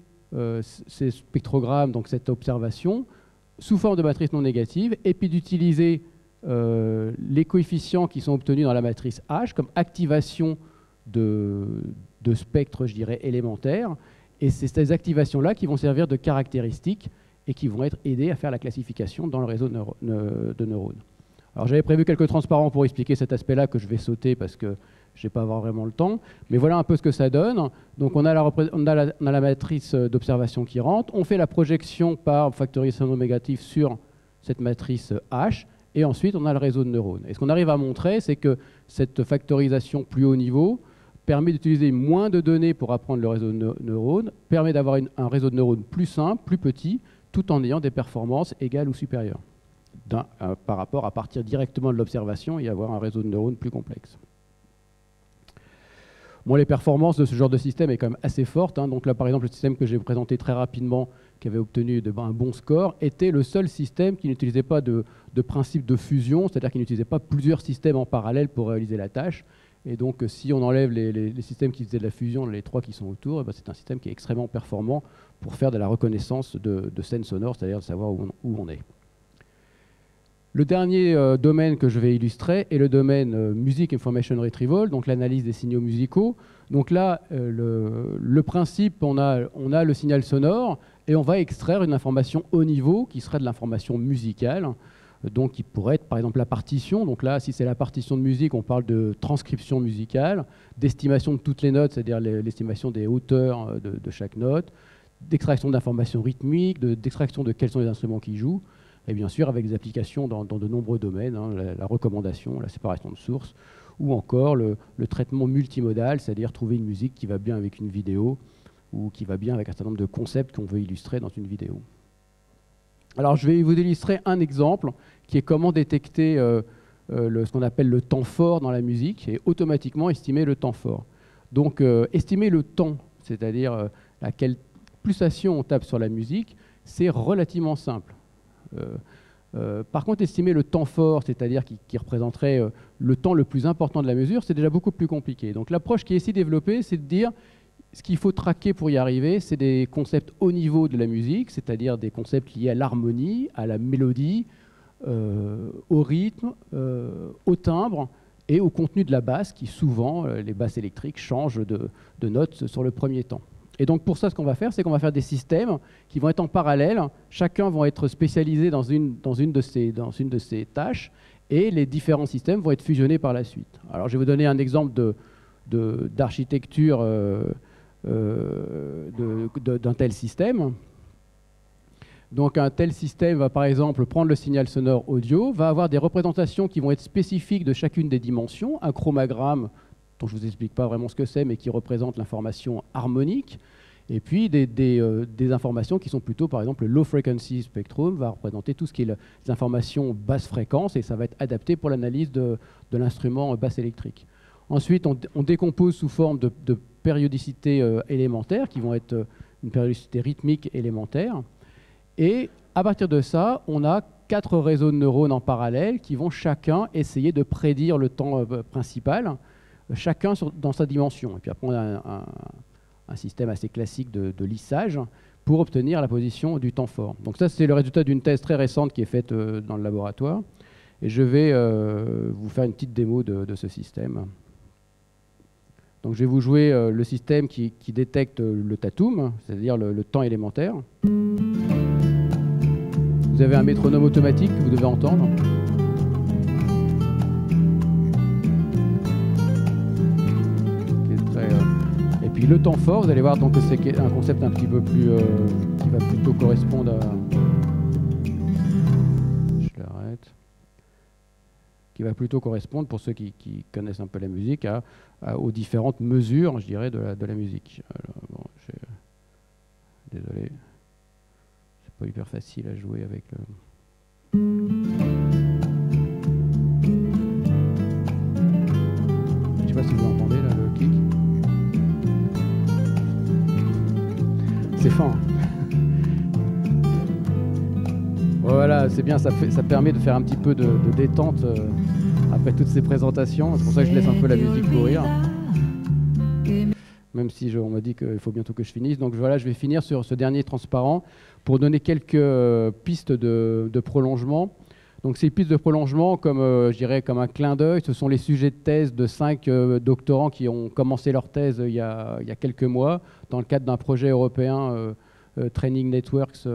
ces spectrogrammes, donc cette observation, sous forme de matrice non négative, et puis d'utiliser les coefficients qui sont obtenus dans la matrice H comme activation de spectres, je dirais, élémentaires. Et c'est ces activations-là qui vont servir de caractéristiques et qui vont être aidées à faire la classification dans le réseau de neurones. Alors j'avais prévu quelques transparents pour expliquer cet aspect-là que je vais sauter parce que Je ne vais pas avoir vraiment le temps. Mais voilà un peu ce que ça donne. Donc on a la matrice d'observation qui rentre. On fait la projection par factorisation négative sur cette matrice H. Et ensuite, on a le réseau de neurones. Et ce qu'on arrive à montrer, c'est que cette factorisation plus haut niveau permet d'utiliser moins de données pour apprendre le réseau de neurones, permet d'avoir un réseau de neurones plus simple, plus petit, tout en ayant des performances égales ou supérieures par rapport à partir directement de l'observation et avoir un réseau de neurones plus complexe. Bon, les performances de ce genre de système est quand même assez forte. Donc là, par exemple, le système que j'ai présenté très rapidement, qui avait obtenu un bon score, était le seul système qui n'utilisait pas de principe de fusion, c'est-à-dire qu'il n'utilisait pas plusieurs systèmes en parallèle pour réaliser la tâche. Et donc, si on enlève les systèmes qui faisaient de la fusion, les trois qui sont autour, c'est un système qui est extrêmement performant pour faire de la reconnaissance de scènes sonores, c'est-à-dire de savoir où on est. Le dernier domaine que je vais illustrer est le domaine Music Information Retrieval, donc l'analyse des signaux musicaux. Donc là, le principe, on a le signal sonore et on va extraire une information haut niveau qui serait de l'information musicale, donc qui pourrait être par exemple la partition. Donc là, si c'est la partition de musique, on parle de transcription musicale, d'estimation de toutes les notes, c'est-à-dire l'estimation des hauteurs de chaque note, d'extraction d'informations rythmiques, d'extraction de quels sont les instruments qui jouent. Et bien sûr, avec des applications dans de nombreux domaines, la recommandation, la séparation de sources, ou encore le traitement multimodal, c'est-à-dire trouver une musique qui va bien avec une vidéo, ou qui va bien avec un certain nombre de concepts qu'on veut illustrer dans une vidéo. Alors, je vais vous illustrer un exemple, qui est comment détecter ce qu'on appelle le temps fort dans la musique, et automatiquement estimer le temps fort. Donc, estimer le temps, c'est-à-dire à quelle pulsation on tape sur la musique, c'est relativement simple. Par contre, estimer le temps fort, c'est-à-dire qui représenterait le temps le plus important de la mesure, c'est déjà beaucoup plus compliqué. Donc l'approche qui est ici développée, c'est de dire ce qu'il faut traquer pour y arriver, c'est des concepts au niveau de la musique, c'est-à-dire des concepts liés à l'harmonie, à la mélodie, au rythme, au timbre et au contenu de la basse, qui souvent, les basses électriques, changent de notes sur le premier temps. Et donc pour ça, ce qu'on va faire, c'est qu'on va faire des systèmes qui vont être en parallèle. Chacun va être spécialisé dans une de ces tâches, et les différents systèmes vont être fusionnés par la suite. Alors je vais vous donner un exemple d'architecture d'un tel système. Donc un tel système va par exemple prendre le signal sonore audio, va avoir des représentations qui vont être spécifiques de chacune des dimensions, un chromogramme dont je ne vous explique pas vraiment ce que c'est, mais qui représente l'information harmonique, et puis des informations qui sont plutôt, par exemple, le low frequency spectrum va représenter tout ce qui est les informations basse fréquence, et ça va être adapté pour l'analyse de l'instrument basse électrique. Ensuite, on décompose sous forme de périodicité élémentaire, qui vont être une périodicité rythmique élémentaire, et à partir de ça, on a 4 réseaux de neurones en parallèle qui vont chacun essayer de prédire le temps principal, chacun dans sa dimension. Et puis après, on a un système assez classique de lissage pour obtenir la position du temps fort. Donc ça, c'est le résultat d'une thèse très récente qui est faite dans le laboratoire. Et je vais vous faire une petite démo de ce système. Donc je vais vous jouer le système qui détecte le tatum, c'est-à-dire le temps élémentaire. Vous avez un métronome automatique que vous devez entendre. Et puis le temps fort, vous allez voir donc que c'est un concept un petit peu plus qui va plutôt correspondre à... Je l'arrête. Qui va plutôt correspondre, pour ceux qui connaissent un peu la musique, aux différentes mesures, je dirais, de la musique. Alors, bon, désolé, c'est pas hyper facile à jouer avec le... Je sais pas si vous entendez là le kick. C'est fin. Voilà, c'est bien, ça permet de faire un petit peu de détente après toutes ces présentations. C'est pour ça que je laisse un peu la musique courir. Même si on m'a dit qu'il faut bientôt que je finisse. Donc voilà, je vais finir sur ce dernier transparent pour donner quelques pistes de prolongement. Donc ces pistes de prolongement, comme je dirais comme un clin d'œil, ce sont les sujets de thèse de 5 doctorants qui ont commencé leur thèse il y a quelques mois dans le cadre d'un projet européen Training Networks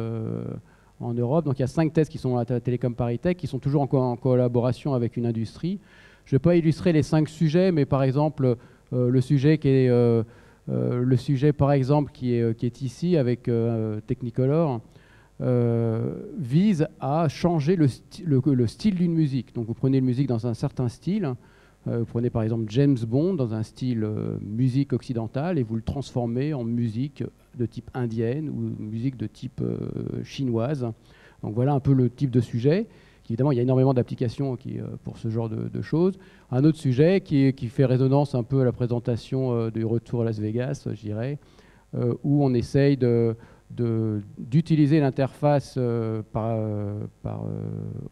en Europe. Donc il y a 5 thèses qui sont à Télécom Paris Tech, qui sont toujours en collaboration avec une industrie. Je ne vais pas illustrer les 5 sujets, mais par exemple, le sujet par exemple qui est ici avec Technicolor vise à changer le style d'une musique. Donc vous prenez une musique dans un certain style, vous prenez par exemple James Bond dans un style musique occidentale et vous le transformez en musique de type indienne ou musique de type chinoise. Donc voilà un peu le type de sujet. Évidemment, il y a énormément d'applications pour ce genre de choses. Un autre sujet qui fait résonance un peu à la présentation du retour à Las Vegas, je dirais, où on essaye d'utiliser l'interface par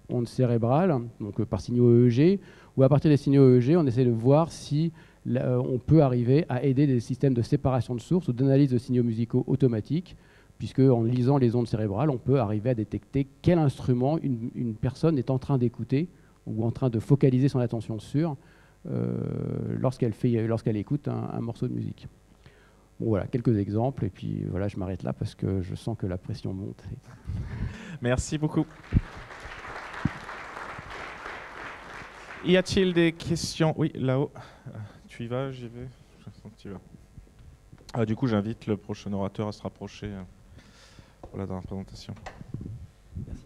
ondes cérébrales, donc par signaux EEG, où à partir des signaux EEG, on essaie de voir si on peut arriver à aider des systèmes de séparation de sources ou d'analyse de signaux musicaux automatiques, puisque en lisant les ondes cérébrales, on peut arriver à détecter quel instrument une personne est en train d'écouter ou en train de focaliser son attention sur lorsqu'elle écoute un morceau de musique. Bon, voilà, quelques exemples, et puis voilà, je m'arrête là parce que je sens que la pression monte. Merci beaucoup. Y a-t-il des questions? Oui, là-haut. Tu y vas, j'y vais. Je sens que tu y vas. Du coup, j'invite le prochain orateur à se rapprocher voilà, dans la présentation. Merci.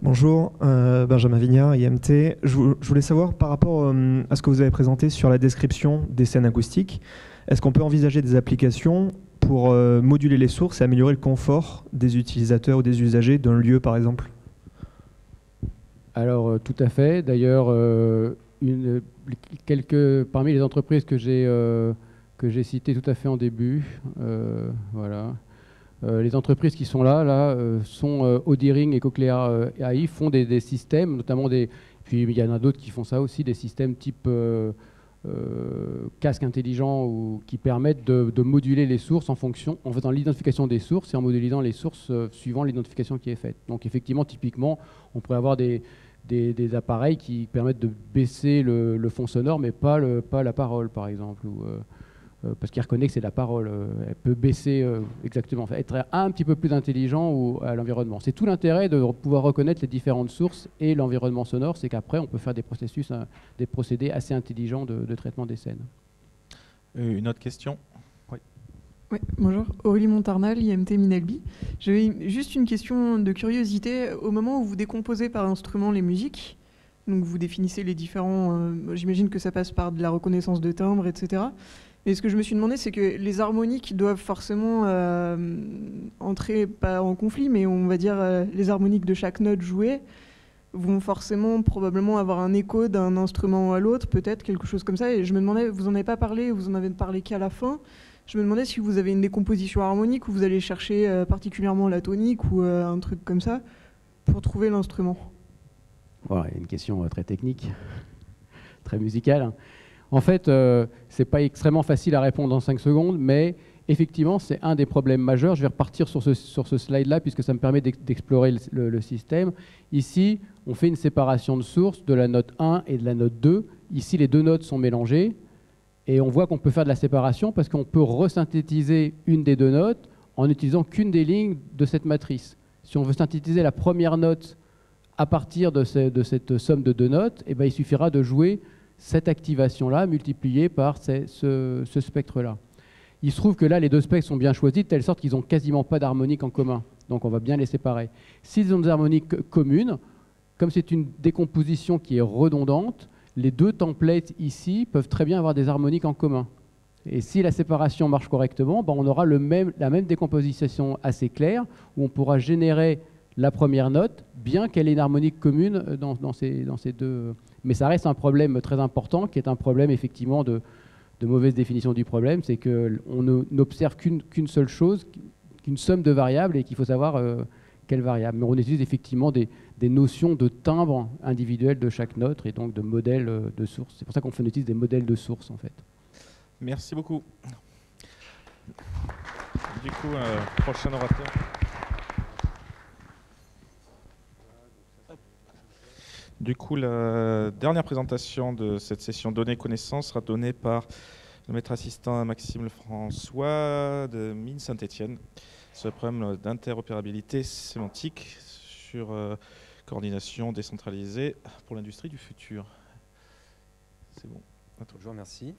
Bonjour, Benjamin Vignard, IMT. Je voulais savoir par rapport à ce que vous avez présenté sur la description des scènes acoustiques, est-ce qu'on peut envisager des applications pour moduler les sources et améliorer le confort des utilisateurs ou des usagers d'un lieu, par exemple? Alors, tout à fait. D'ailleurs, parmi les entreprises que j'ai citées tout à fait en début, voilà. Les entreprises qui sont là sont Audiring et Cochlear AI, font des systèmes, notamment puis il y en a d'autres qui font ça aussi, des systèmes type casque intelligent qui permettent de moduler les sources en faisant l'identification des sources et en modélisant les sources suivant l'identification qui est faite. Donc effectivement, typiquement, on pourrait avoir des appareils qui permettent de baisser le fond sonore, mais pas la parole, par exemple, parce qu'il reconnaît que c'est la parole. Elle peut baisser exactement, être un petit peu plus intelligent à l'environnement. C'est tout l'intérêt de pouvoir reconnaître les différentes sources et l'environnement sonore, c'est qu'après, on peut faire des procédés assez intelligents de traitement des scènes. Une autre question? Oui. Oui, bonjour, Aurélie Montarnal, IMT Minelbi. J'avais juste une question de curiosité. Au moment où vous décomposez par instrument les musiques, donc vous définissez les différents... j'imagine que ça passe par de la reconnaissance de timbre, etc. Et ce que je me suis demandé, c'est que les harmoniques doivent forcément entrer, pas en conflit, mais on va dire les harmoniques de chaque note jouée vont forcément probablement avoir un écho d'un instrument à l'autre, peut-être quelque chose comme ça. Et je me demandais, vous en avez pas parlé, vous en avez parlé qu'à la fin. Je me demandais si vous avez une décomposition harmonique où vous allez chercher particulièrement la tonique ou un truc comme ça pour trouver l'instrument. Voilà, une question très technique, très musicale. En fait, c'est pas extrêmement facile à répondre en 5 secondes, mais effectivement, c'est un des problèmes majeurs. Je vais repartir sur ce slide-là, puisque ça me permet d'explorer le système. Ici, on fait une séparation de sources de la note 1 et de la note 2. Ici, les deux notes sont mélangées, et on voit qu'on peut faire de la séparation, parce qu'on peut resynthétiser une des deux notes en n'utilisant qu'une des lignes de cette matrice. Si on veut synthétiser la première note à partir de cette somme de deux notes, eh ben, il suffira de jouer cette activation-là multipliée par ce spectre-là. Il se trouve que là, les deux spectres sont bien choisis de telle sorte qu'ils n'ont quasiment pas d'harmonique en commun. Donc on va bien les séparer. S'ils ont des harmoniques communes, comme c'est une décomposition qui est redondante, les deux templates ici peuvent très bien avoir des harmoniques en commun. Et si la séparation marche correctement, ben on aura la même décomposition assez claire, où on pourra générer la première note, bien qu'elle ait une harmonique commune dans ces deux... Mais ça reste un problème très important, qui est un problème effectivement de mauvaise définition du problème, c'est qu'on n'observe qu'une seule chose, qu'une somme de variables, et qu'il faut savoir quelle variable. Mais on utilise effectivement des notions de timbre individuel de chaque note, et donc de modèles de source. C'est pour ça qu'on utilise des modèles de source, en fait. Merci beaucoup. Du coup, prochain orateur. Du coup, la dernière présentation de cette session Données Connaissances sera donnée par le maître assistant Maxime Lefrançois de Mines Saint-Étienne sur le problème d'interopérabilité sémantique sur coordination décentralisée pour l'industrie du futur. c'est bon. Bonjour, merci.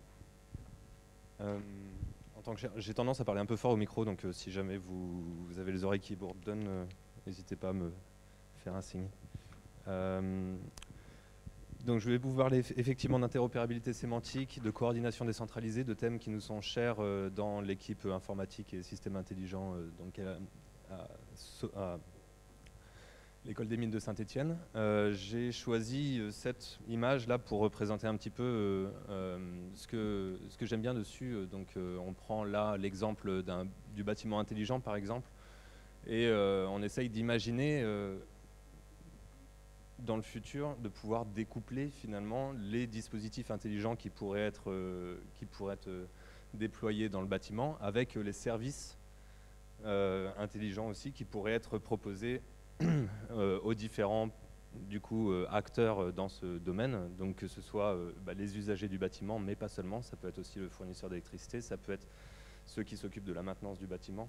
En tant que j'ai tendance à parler un peu fort au micro, donc si jamais vous avez les oreilles qui bourdonnent, n'hésitez pas à me faire un signe. Donc je vais vous parler effectivement d'interopérabilité sémantique, de coordination décentralisée, de thèmes qui nous sont chers dans l'équipe informatique et systèmes intelligents à l'école des mines de Saint-Étienne. J'ai choisi cette image là pour représenter un petit peu ce que j'aime bien dessus. Donc on prend là l'exemple du bâtiment intelligent par exemple, et on essaye d'imaginer dans le futur de pouvoir découpler finalement les dispositifs intelligents qui pourraient être déployés dans le bâtiment avec les services intelligents aussi qui pourraient être proposés aux différents acteurs dans ce domaine, donc que ce soit les usagers du bâtiment, mais pas seulement, ça peut être aussi le fournisseur d'électricité, ça peut être ceux qui s'occupent de la maintenance du bâtiment,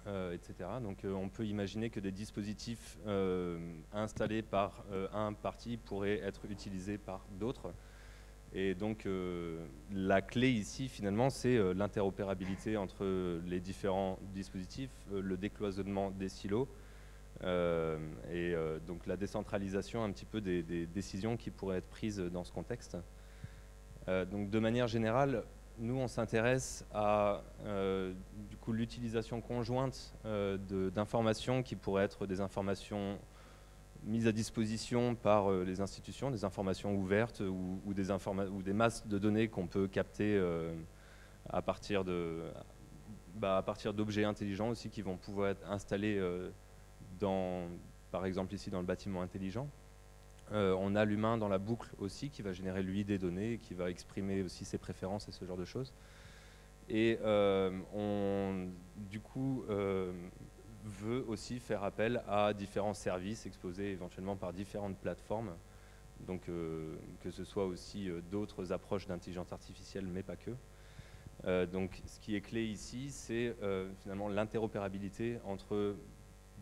etc. Donc on peut imaginer que des dispositifs installés par un parti pourraient être utilisés par d'autres. Et donc la clé ici finalement c'est l'interopérabilité entre les différents dispositifs, le décloisonnement des silos, donc la décentralisation un petit peu des décisions qui pourraient être prises dans ce contexte. Donc de manière générale, nous on s'intéresse à l'utilisation conjointe d'informations qui pourraient être des informations mises à disposition par les institutions, des informations ouvertes ou des masses de données qu'on peut capter à partir d'objets intelligents aussi qui vont pouvoir être installés par exemple ici dans le bâtiment intelligent. On a l'humain dans la boucle aussi qui va générer lui des données, qui va exprimer aussi ses préférences et ce genre de choses. Et on veut aussi faire appel à différents services exposés éventuellement par différentes plateformes, donc que ce soit aussi d'autres approches d'intelligence artificielle, mais pas que. Donc ce qui est clé ici, c'est finalement l'interopérabilité entre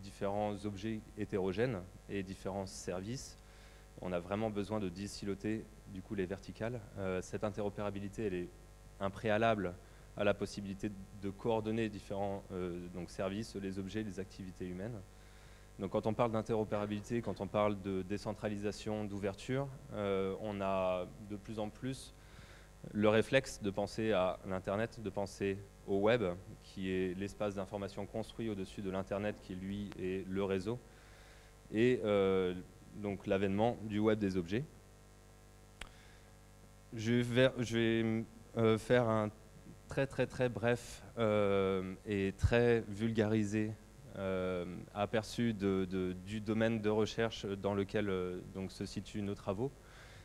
différents objets hétérogènes et différents services. On a vraiment besoin de disiloter les verticales. Cette interopérabilité, elle est un préalable à la possibilité de coordonner différents services, les objets, les activités humaines. Donc quand on parle d'interopérabilité, quand on parle de décentralisation, d'ouverture, on a de plus en plus le réflexe de penser à l'Internet, de penser au web, qui est l'espace d'information construit au-dessus de l'Internet, qui lui est le réseau, et donc l'avènement du web des objets. Je vais faire un très bref et très vulgarisé aperçu du domaine de recherche dans lequel se situent nos travaux.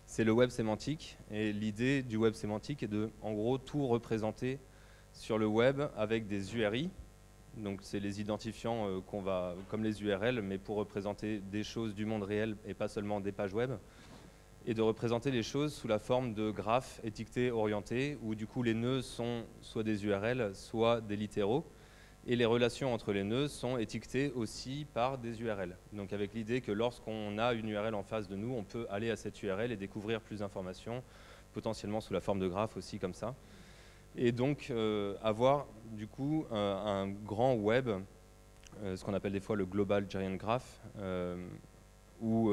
C'est le web sémantique, et l'idée du web sémantique est de, en gros, tout représenter sur le web avec des URI. Donc c'est les identifiants comme les URL, mais pour représenter des choses du monde réel et pas seulement des pages web, et de représenter les choses sous la forme de graphes étiquetés orientés, où du coup les nœuds sont soit des URL, soit des littéraux, et les relations entre les nœuds sont étiquetées aussi par des URL. Donc avec l'idée que lorsqu'on a une URL en face de nous, on peut aller à cette URL et découvrir plus d'informations, potentiellement sous la forme de graphes aussi comme ça. Et donc avoir du coup un grand web, ce qu'on appelle des fois le Global Giant Graph, où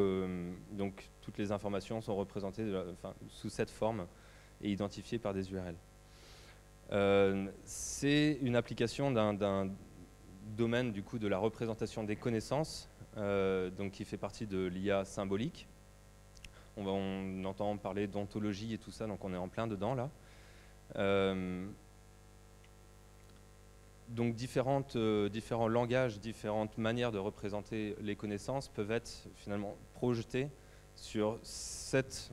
donc toutes les informations sont représentées sous cette forme et identifiées par des URL. C'est une application d'un domaine du coup de la représentation des connaissances, donc qui fait partie de l'IA symbolique. On entend parler d'ontologie et tout ça, donc on est en plein dedans là. Donc différents langages, différentes manières de représenter les connaissances peuvent être finalement projetées sur cette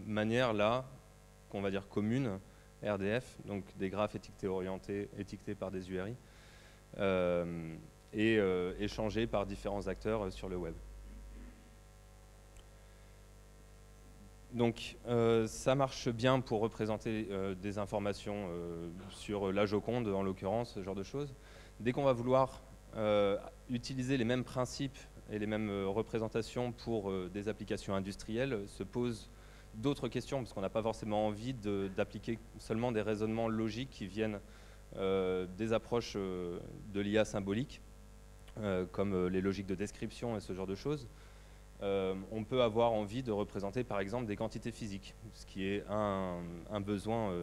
manière-là, qu'on va dire commune, RDF, donc des graphes étiquetés orientés, étiquetés par des URI, et échangés par différents acteurs sur le web. Donc ça marche bien pour représenter des informations sur la Joconde en l'occurrence, ce genre de choses. Dès qu'on va vouloir utiliser les mêmes principes et les mêmes représentations pour des applications industrielles, se pose d'autres questions, parce qu'on n'a pas forcément envie d'appliquer seulement des raisonnements logiques qui viennent des approches de l'IA symbolique, comme les logiques de description et ce genre de choses. On peut avoir envie de représenter par exemple des quantités physiques, ce qui est un besoin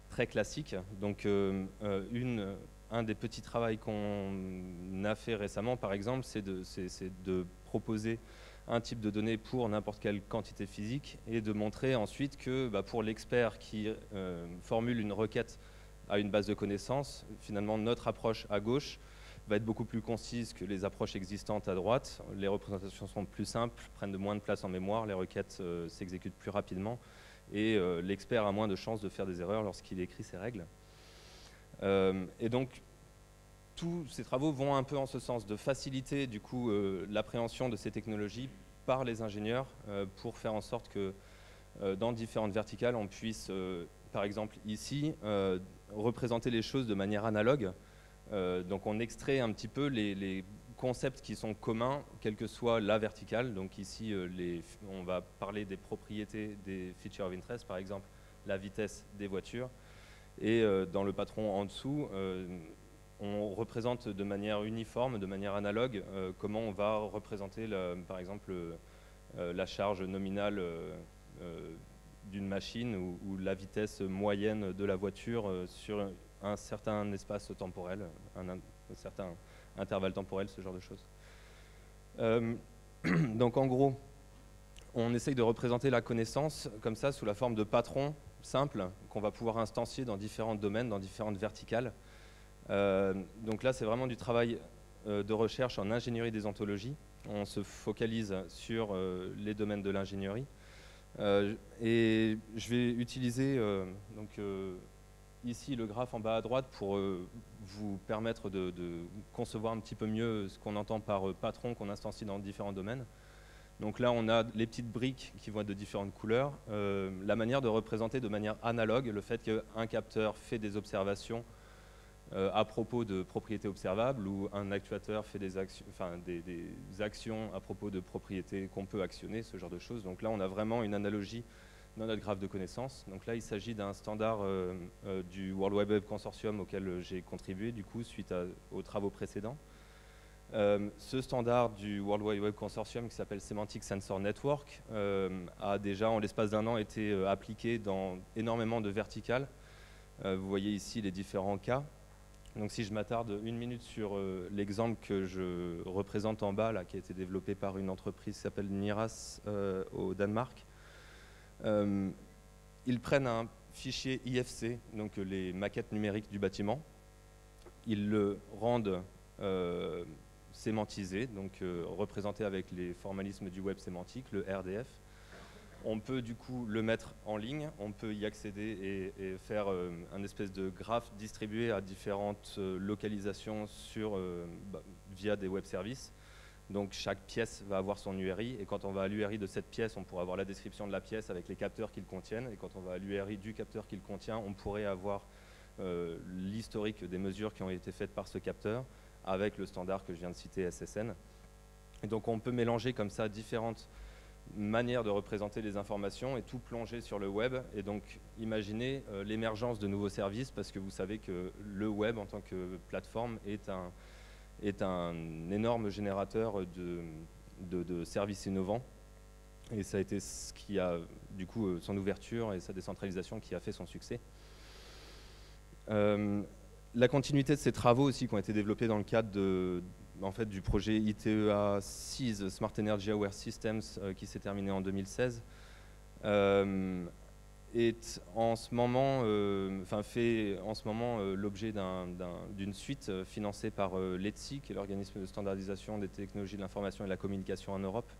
très classique. Donc un des petits travaux qu'on a fait récemment par exemple, c'est de proposer un type de données pour n'importe quelle quantité physique et de montrer ensuite que pour l'expert qui formule une requête à une base de connaissances, finalement notre approche à gauche va être beaucoup plus concise que les approches existantes à droite. Les représentations sont plus simples, prennent de moins de place en mémoire, les requêtes s'exécutent plus rapidement et l'expert a moins de chances de faire des erreurs lorsqu'il écrit ses règles. Et donc, tous ces travaux vont un peu en ce sens, de faciliter du coup l'appréhension de ces technologies par les ingénieurs pour faire en sorte que dans différentes verticales, on puisse, par exemple ici, représenter les choses de manière analogue. Donc on extrait un petit peu les concepts qui sont communs, quelle que soit la verticale. Donc ici, on va parler des propriétés des features of interest, par exemple la vitesse des voitures. Et dans le patron en dessous, on représente de manière uniforme, de manière analogue, comment on va représenter, par exemple, la charge nominale d'une machine ou la vitesse moyenne de la voiture sur un certain espace temporel, un certain intervalle temporel, ce genre de choses. Donc en gros, on essaye de représenter la connaissance comme ça, sous la forme de patrons simples qu'on va pouvoir instancier dans différents domaines, dans différentes verticales. Donc là, c'est vraiment du travail de recherche en ingénierie des ontologies. On se focalise sur les domaines de l'ingénierie. Et je vais utiliser ici le graphe en bas à droite pour vous permettre de concevoir un petit peu mieux ce qu'on entend par patron qu'on instancie dans différents domaines. Donc là, on a les petites briques qui vont être de différentes couleurs. La manière de représenter de manière analogue le fait qu'un capteur fait des observations à propos de propriétés observables ou un actuateur fait des actions à propos de propriétés qu'on peut actionner, ce genre de choses. Donc là, on a vraiment une analogie dans notre graphe de connaissances. Donc là, il s'agit d'un standard du World Wide Web Consortium auquel j'ai contribué, du coup, suite aux travaux précédents. Ce standard du World Wide Web Consortium qui s'appelle Semantic Sensor Network a déjà, en l'espace d'1 an, été appliqué dans énormément de verticales. Vous voyez ici les différents cas. Donc si je m'attarde une minute sur l'exemple que je représente en bas, là, qui a été développé par une entreprise qui s'appelle Niras au Danemark, ils prennent un fichier IFC, donc les maquettes numériques du bâtiment, ils le rendent sémantisé, donc représenté avec les formalismes du web sémantique, le RDF. On peut du coup le mettre en ligne, on peut y accéder et faire un espèce de graphe distribué à différentes localisations via des web services. Donc chaque pièce va avoir son URI et quand on va à l'URI de cette pièce, on pourra avoir la description de la pièce avec les capteurs qu'ils contiennent et quand on va à l'URI du capteur qu'il contient, on pourrait avoir l'historique des mesures qui ont été faites par ce capteur avec le standard que je viens de citer, SSN. Et donc on peut mélanger comme ça différentes manière de représenter les informations et tout plonger sur le web et donc imaginez l'émergence de nouveaux services parce que vous savez que le web en tant que plateforme est un énorme générateur de services innovants et ça a été ce qui a du coup son ouverture et sa décentralisation qui a fait son succès. La continuité de ces travaux aussi qui ont été développés dans le cadre du projet ITEA 6 Smart Energy Aware Systems qui s'est terminé en 2016 est en ce moment fait en ce moment l'objet d'une suite financée par l'ETSI, qui est l'organisme de standardisation des technologies de l'information et de la communication en Europe.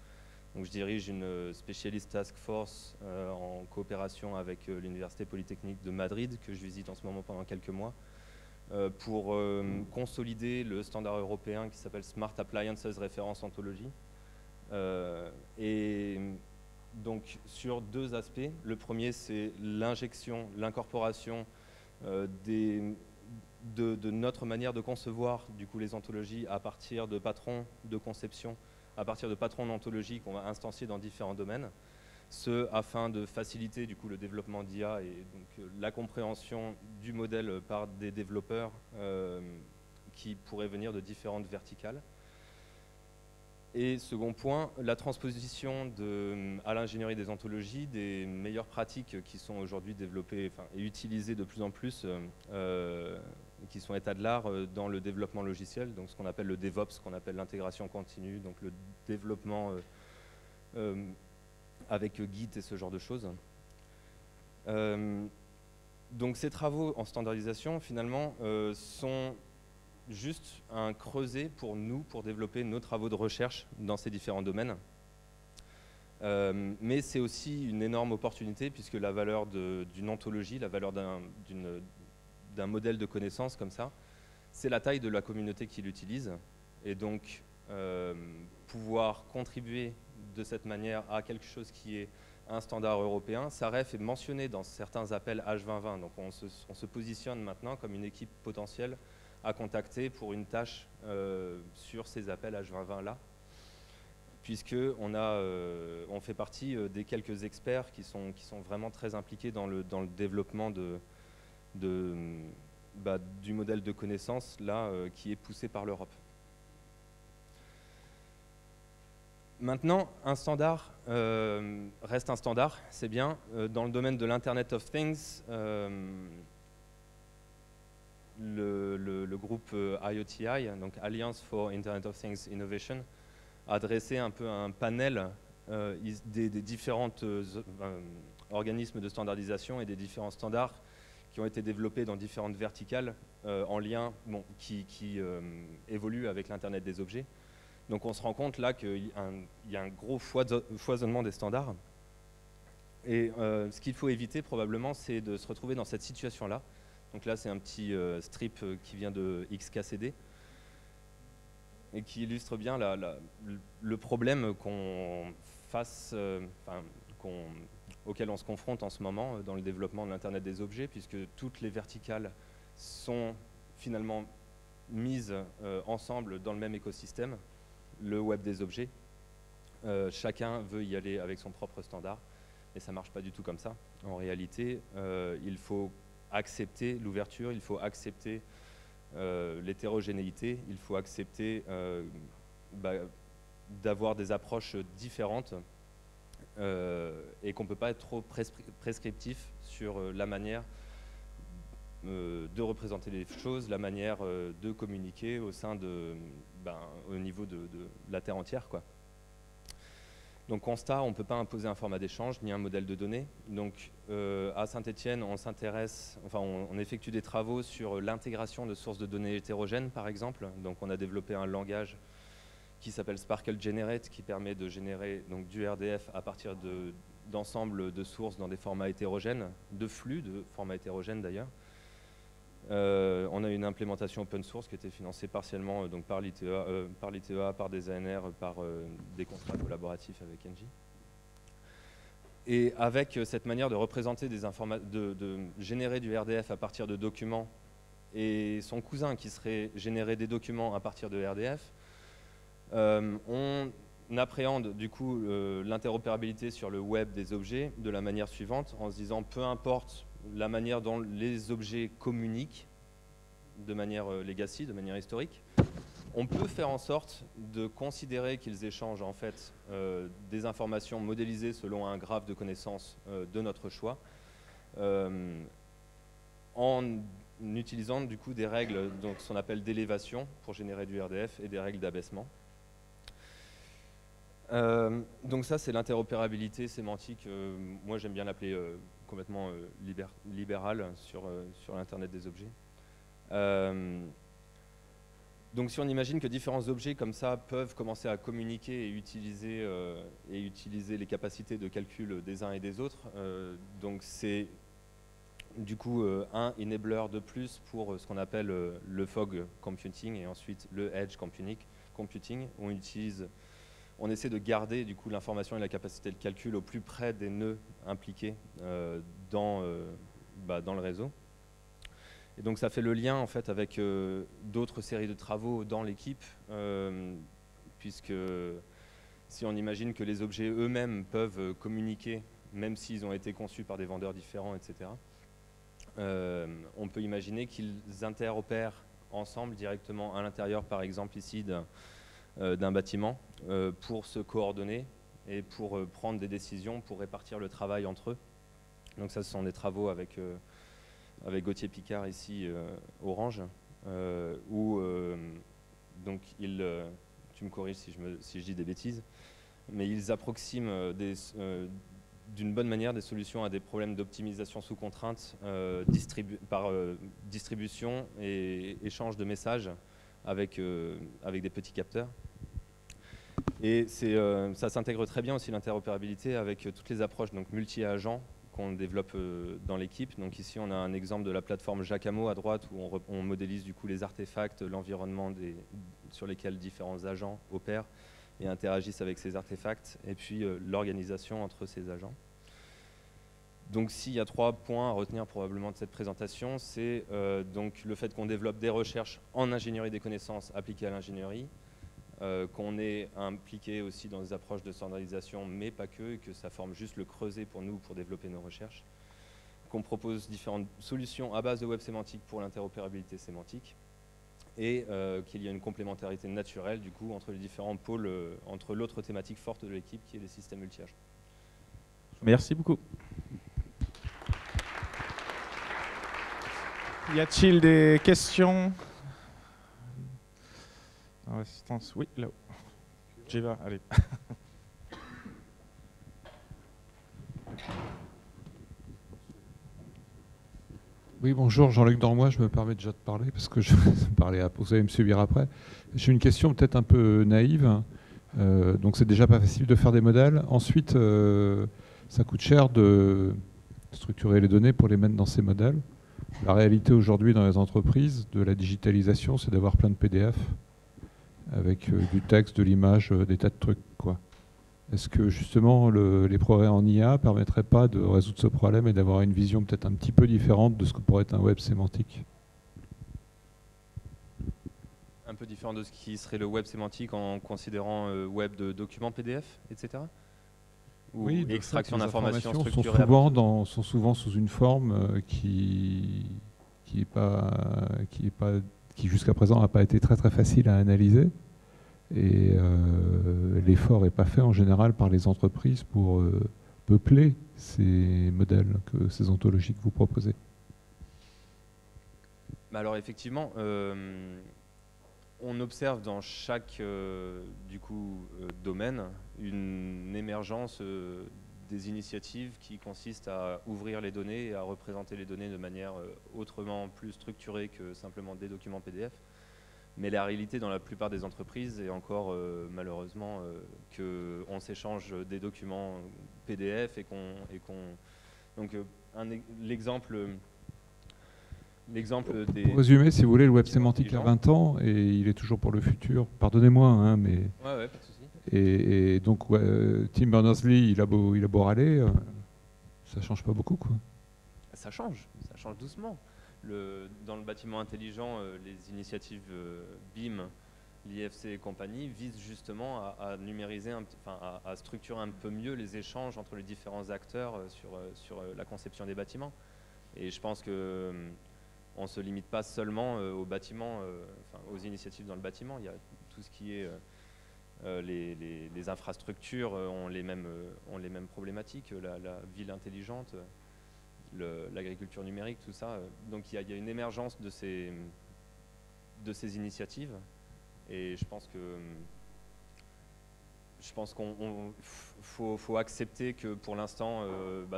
Donc je dirige une spécialiste task force en coopération avec l'Université Polytechnique de Madrid que je visite en ce moment pendant quelques mois. Pour consolider le standard européen qui s'appelle Smart Appliances Référence Ontologie. Et donc sur deux aspects. Le premier, c'est l'injection, l'incorporation de notre manière de concevoir du coup, les ontologies à partir de patrons de conception, à partir de patrons d'ontologie qu'on va instancier dans différents domaines. ce afin de faciliter du coup le développement d'IA et donc la compréhension du modèle par des développeurs qui pourraient venir de différentes verticales. Et second point, la transposition à l'ingénierie des ontologies des meilleures pratiques qui sont aujourd'hui développées et utilisées de plus en plus, qui sont état de l'art dans le développement logiciel, donc ce qu'on appelle le DevOps, ce qu'on appelle l'intégration continue, donc le développement avec Git et ce genre de choses. Donc ces travaux en standardisation, finalement, sont juste un creuset pour nous, pour développer nos travaux de recherche dans ces différents domaines. Mais c'est aussi une énorme opportunité, puisque la valeur d'une ontologie, la valeur d'un modèle de connaissance comme ça, c'est la taille de la communauté qui l'utilise. Et donc, pouvoir contribuer de cette manière à quelque chose qui est un standard européen. SAREF est mentionné dans certains appels H2020, donc on se positionne maintenant comme une équipe potentielle à contacter pour une tâche sur ces appels H2020 là, puisque on fait partie des quelques experts qui sont vraiment très impliqués dans le développement du modèle de connaissance là qui est poussé par l'Europe. Maintenant, un standard reste un standard, c'est bien. Dans le domaine de l'Internet of Things, le groupe IoTI, donc Alliance for Internet of Things Innovation, a dressé un peu un panel des différents organismes de standardisation et des différents standards qui ont été développés dans différentes verticales en lien, qui évoluent avec l'Internet des objets. Donc on se rend compte là qu'il y a un gros foisonnement des standards. Et ce qu'il faut éviter probablement, c'est de se retrouver dans cette situation-là. Donc là, c'est un petit strip qui vient de XKCD et qui illustre bien le problème auquel on se confronte en ce moment dans le développement de l'Internet des objets, puisque toutes les verticales sont finalement mises ensemble dans le même écosystème, le web des objets. Chacun veut y aller avec son propre standard, et ça ne marche pas du tout comme ça. En réalité, il faut accepter l'ouverture, il faut accepter l'hétérogénéité, il faut accepter d'avoir des approches différentes et qu'on ne peut pas être trop prescriptif sur la manière de représenter les choses, la manière de communiquer au niveau de la Terre entière, quoi. Donc constat, on ne peut pas imposer un format d'échange ni un modèle de données. Donc à Saint-Étienne, on effectue des travaux sur l'intégration de sources de données hétérogènes, par exemple. Donc on a développé un langage qui s'appelle Sparkle Generate, qui permet de générer donc, du RDF à partir d'ensembles de sources dans des formats hétérogènes, de flux de formats hétérogènes d'ailleurs. On a une implémentation open source qui a été financée partiellement donc, par l'ITEA, par des ANR, par des contrats collaboratifs avec Engie. Et avec cette manière de représenter des de générer du RDF à partir de documents et son cousin qui serait générer des documents à partir de RDF, on appréhende du coup l'interopérabilité sur le web des objets de la manière suivante, en se disant peu importe la manière dont les objets communiquent de manière legacy, de manière historique, on peut faire en sorte de considérer qu'ils échangent en fait des informations modélisées selon un graphe de connaissances de notre choix, en utilisant du coup des règles, donc ce qu'on appelle d'élévation pour générer du RDF et des règles d'abaissement. Donc ça c'est l'interopérabilité sémantique, moi j'aime bien l'appeler complètement libérale sur l'Internet des objets. Donc si on imagine que différents objets comme ça peuvent commencer à communiquer et utiliser les capacités de calcul des uns et des autres, donc c'est du coup un enabler de plus pour ce qu'on appelle le fog computing et ensuite le edge computing. On essaie de garder du coup l'information et la capacité de calcul au plus près des nœuds impliqués dans le réseau. Et donc ça fait le lien en fait avec d'autres séries de travaux dans l'équipe, puisque si on imagine que les objets eux-mêmes peuvent communiquer, même s'ils ont été conçus par des vendeurs différents, etc., on peut imaginer qu'ils interopèrent ensemble directement à l'intérieur, par exemple ici, d'un bâtiment, pour se coordonner et pour prendre des décisions, pour répartir le travail entre eux. Donc ça, ce sont des travaux avec Gauthier Picard ici, Orange, où donc tu me corriges si je dis des bêtises, mais ils approximent d'une bonne manière des solutions à des problèmes d'optimisation sous contrainte par distribution et échange de messages avec des petits capteurs. Et ça s'intègre très bien aussi l'interopérabilité avec toutes les approches donc multi-agents qu'on développe dans l'équipe. Donc ici on a un exemple de la plateforme Jacamo à droite où on modélise du coup les artefacts, l'environnement sur lesquels différents agents opèrent et interagissent avec ces artefacts, et puis l'organisation entre ces agents. Donc s'il y a 3 points à retenir probablement de cette présentation, c'est donc le fait qu'on développe des recherches en ingénierie des connaissances appliquées à l'ingénierie, qu'on est impliqué aussi dans des approches de standardisation, mais pas que, et que ça forme juste le creuset pour nous pour développer nos recherches, qu'on propose différentes solutions à base de web sémantique pour l'interopérabilité sémantique, et qu'il y a une complémentarité naturelle du coup entre les différents pôles, entre l'autre thématique forte de l'équipe qui est les systèmes multi-agents. Merci beaucoup. Y a-t-il des questions? Assistance, oui, là-haut. J'y vais, allez. Oui, bonjour, Jean-Luc Dormois, je me permets déjà de parler parce que je vais parler vous allez me suivre après. J'ai une question peut-être un peu naïve. Donc c'est déjà pas facile de faire des modèles. Ensuite, ça coûte cher de structurer les données pour les mettre dans ces modèles. La réalité aujourd'hui dans les entreprises de la digitalisation, c'est d'avoir plein de PDF avec du texte, de l'image, des tas de trucs, quoi. Est-ce que justement les progrès en IA ne permettraient pas de résoudre ce problème et d'avoir une vision peut-être un petit peu différente de ce que pourrait être un web sémantique? Un peu différent de ce qui serait le web sémantique en considérant web de documents PDF, etc. Ou oui, extraction d'informations structurées. Sont souvent sous une forme qui jusqu'à présent n'a pas été très très facile à analyser. Et l'effort n'est pas fait en général par les entreprises pour peupler ces modèles, ces ontologies que vous proposez. Alors effectivement, on observe dans chaque domaine une émergence des initiatives qui consistent à ouvrir les données et à représenter les données de manière autrement plus structurée que simplement des documents PDF. Mais la réalité dans la plupart des entreprises est encore malheureusement qu'on s'échange des documents PDF et donc l'exemple des... Pour résumer, si vous voulez, le web sémantique a 20 ans et il est toujours pour le futur. Pardonnez-moi, hein, mais... Ouais, pas de souci. Et donc, Tim Berners-Lee, il a beau râler, ça change pas beaucoup, quoi. Ça change doucement. Dans le bâtiment intelligent, les initiatives BIM, l'IFC et compagnie visent justement à numériser, à structurer un peu mieux les échanges entre les différents acteurs sur la conception des bâtiments. Et je pense que on ne se limite pas seulement aux bâtiments, aux initiatives dans le bâtiment. Il y a tout ce qui est les infrastructures ont les mêmes problématiques, la ville intelligente. L'agriculture numérique, tout ça. Donc il y a une émergence de ces initiatives et je pense qu'on faut accepter que pour l'instant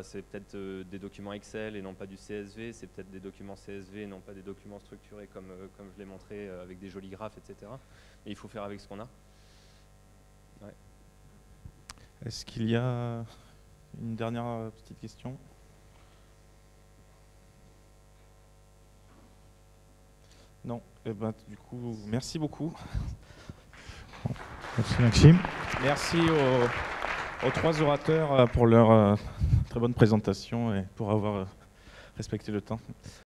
c'est peut-être des documents Excel et non pas du CSV, c'est peut-être des documents CSV et non pas des documents structurés comme je l'ai montré avec des jolis graphes, etc. Et il faut faire avec ce qu'on a. Ouais. Est-ce qu'il y a une dernière petite question ? Non, du coup, merci beaucoup. Merci Maxime. Merci aux 3 orateurs pour leur très bonne présentation et pour avoir respecté le temps.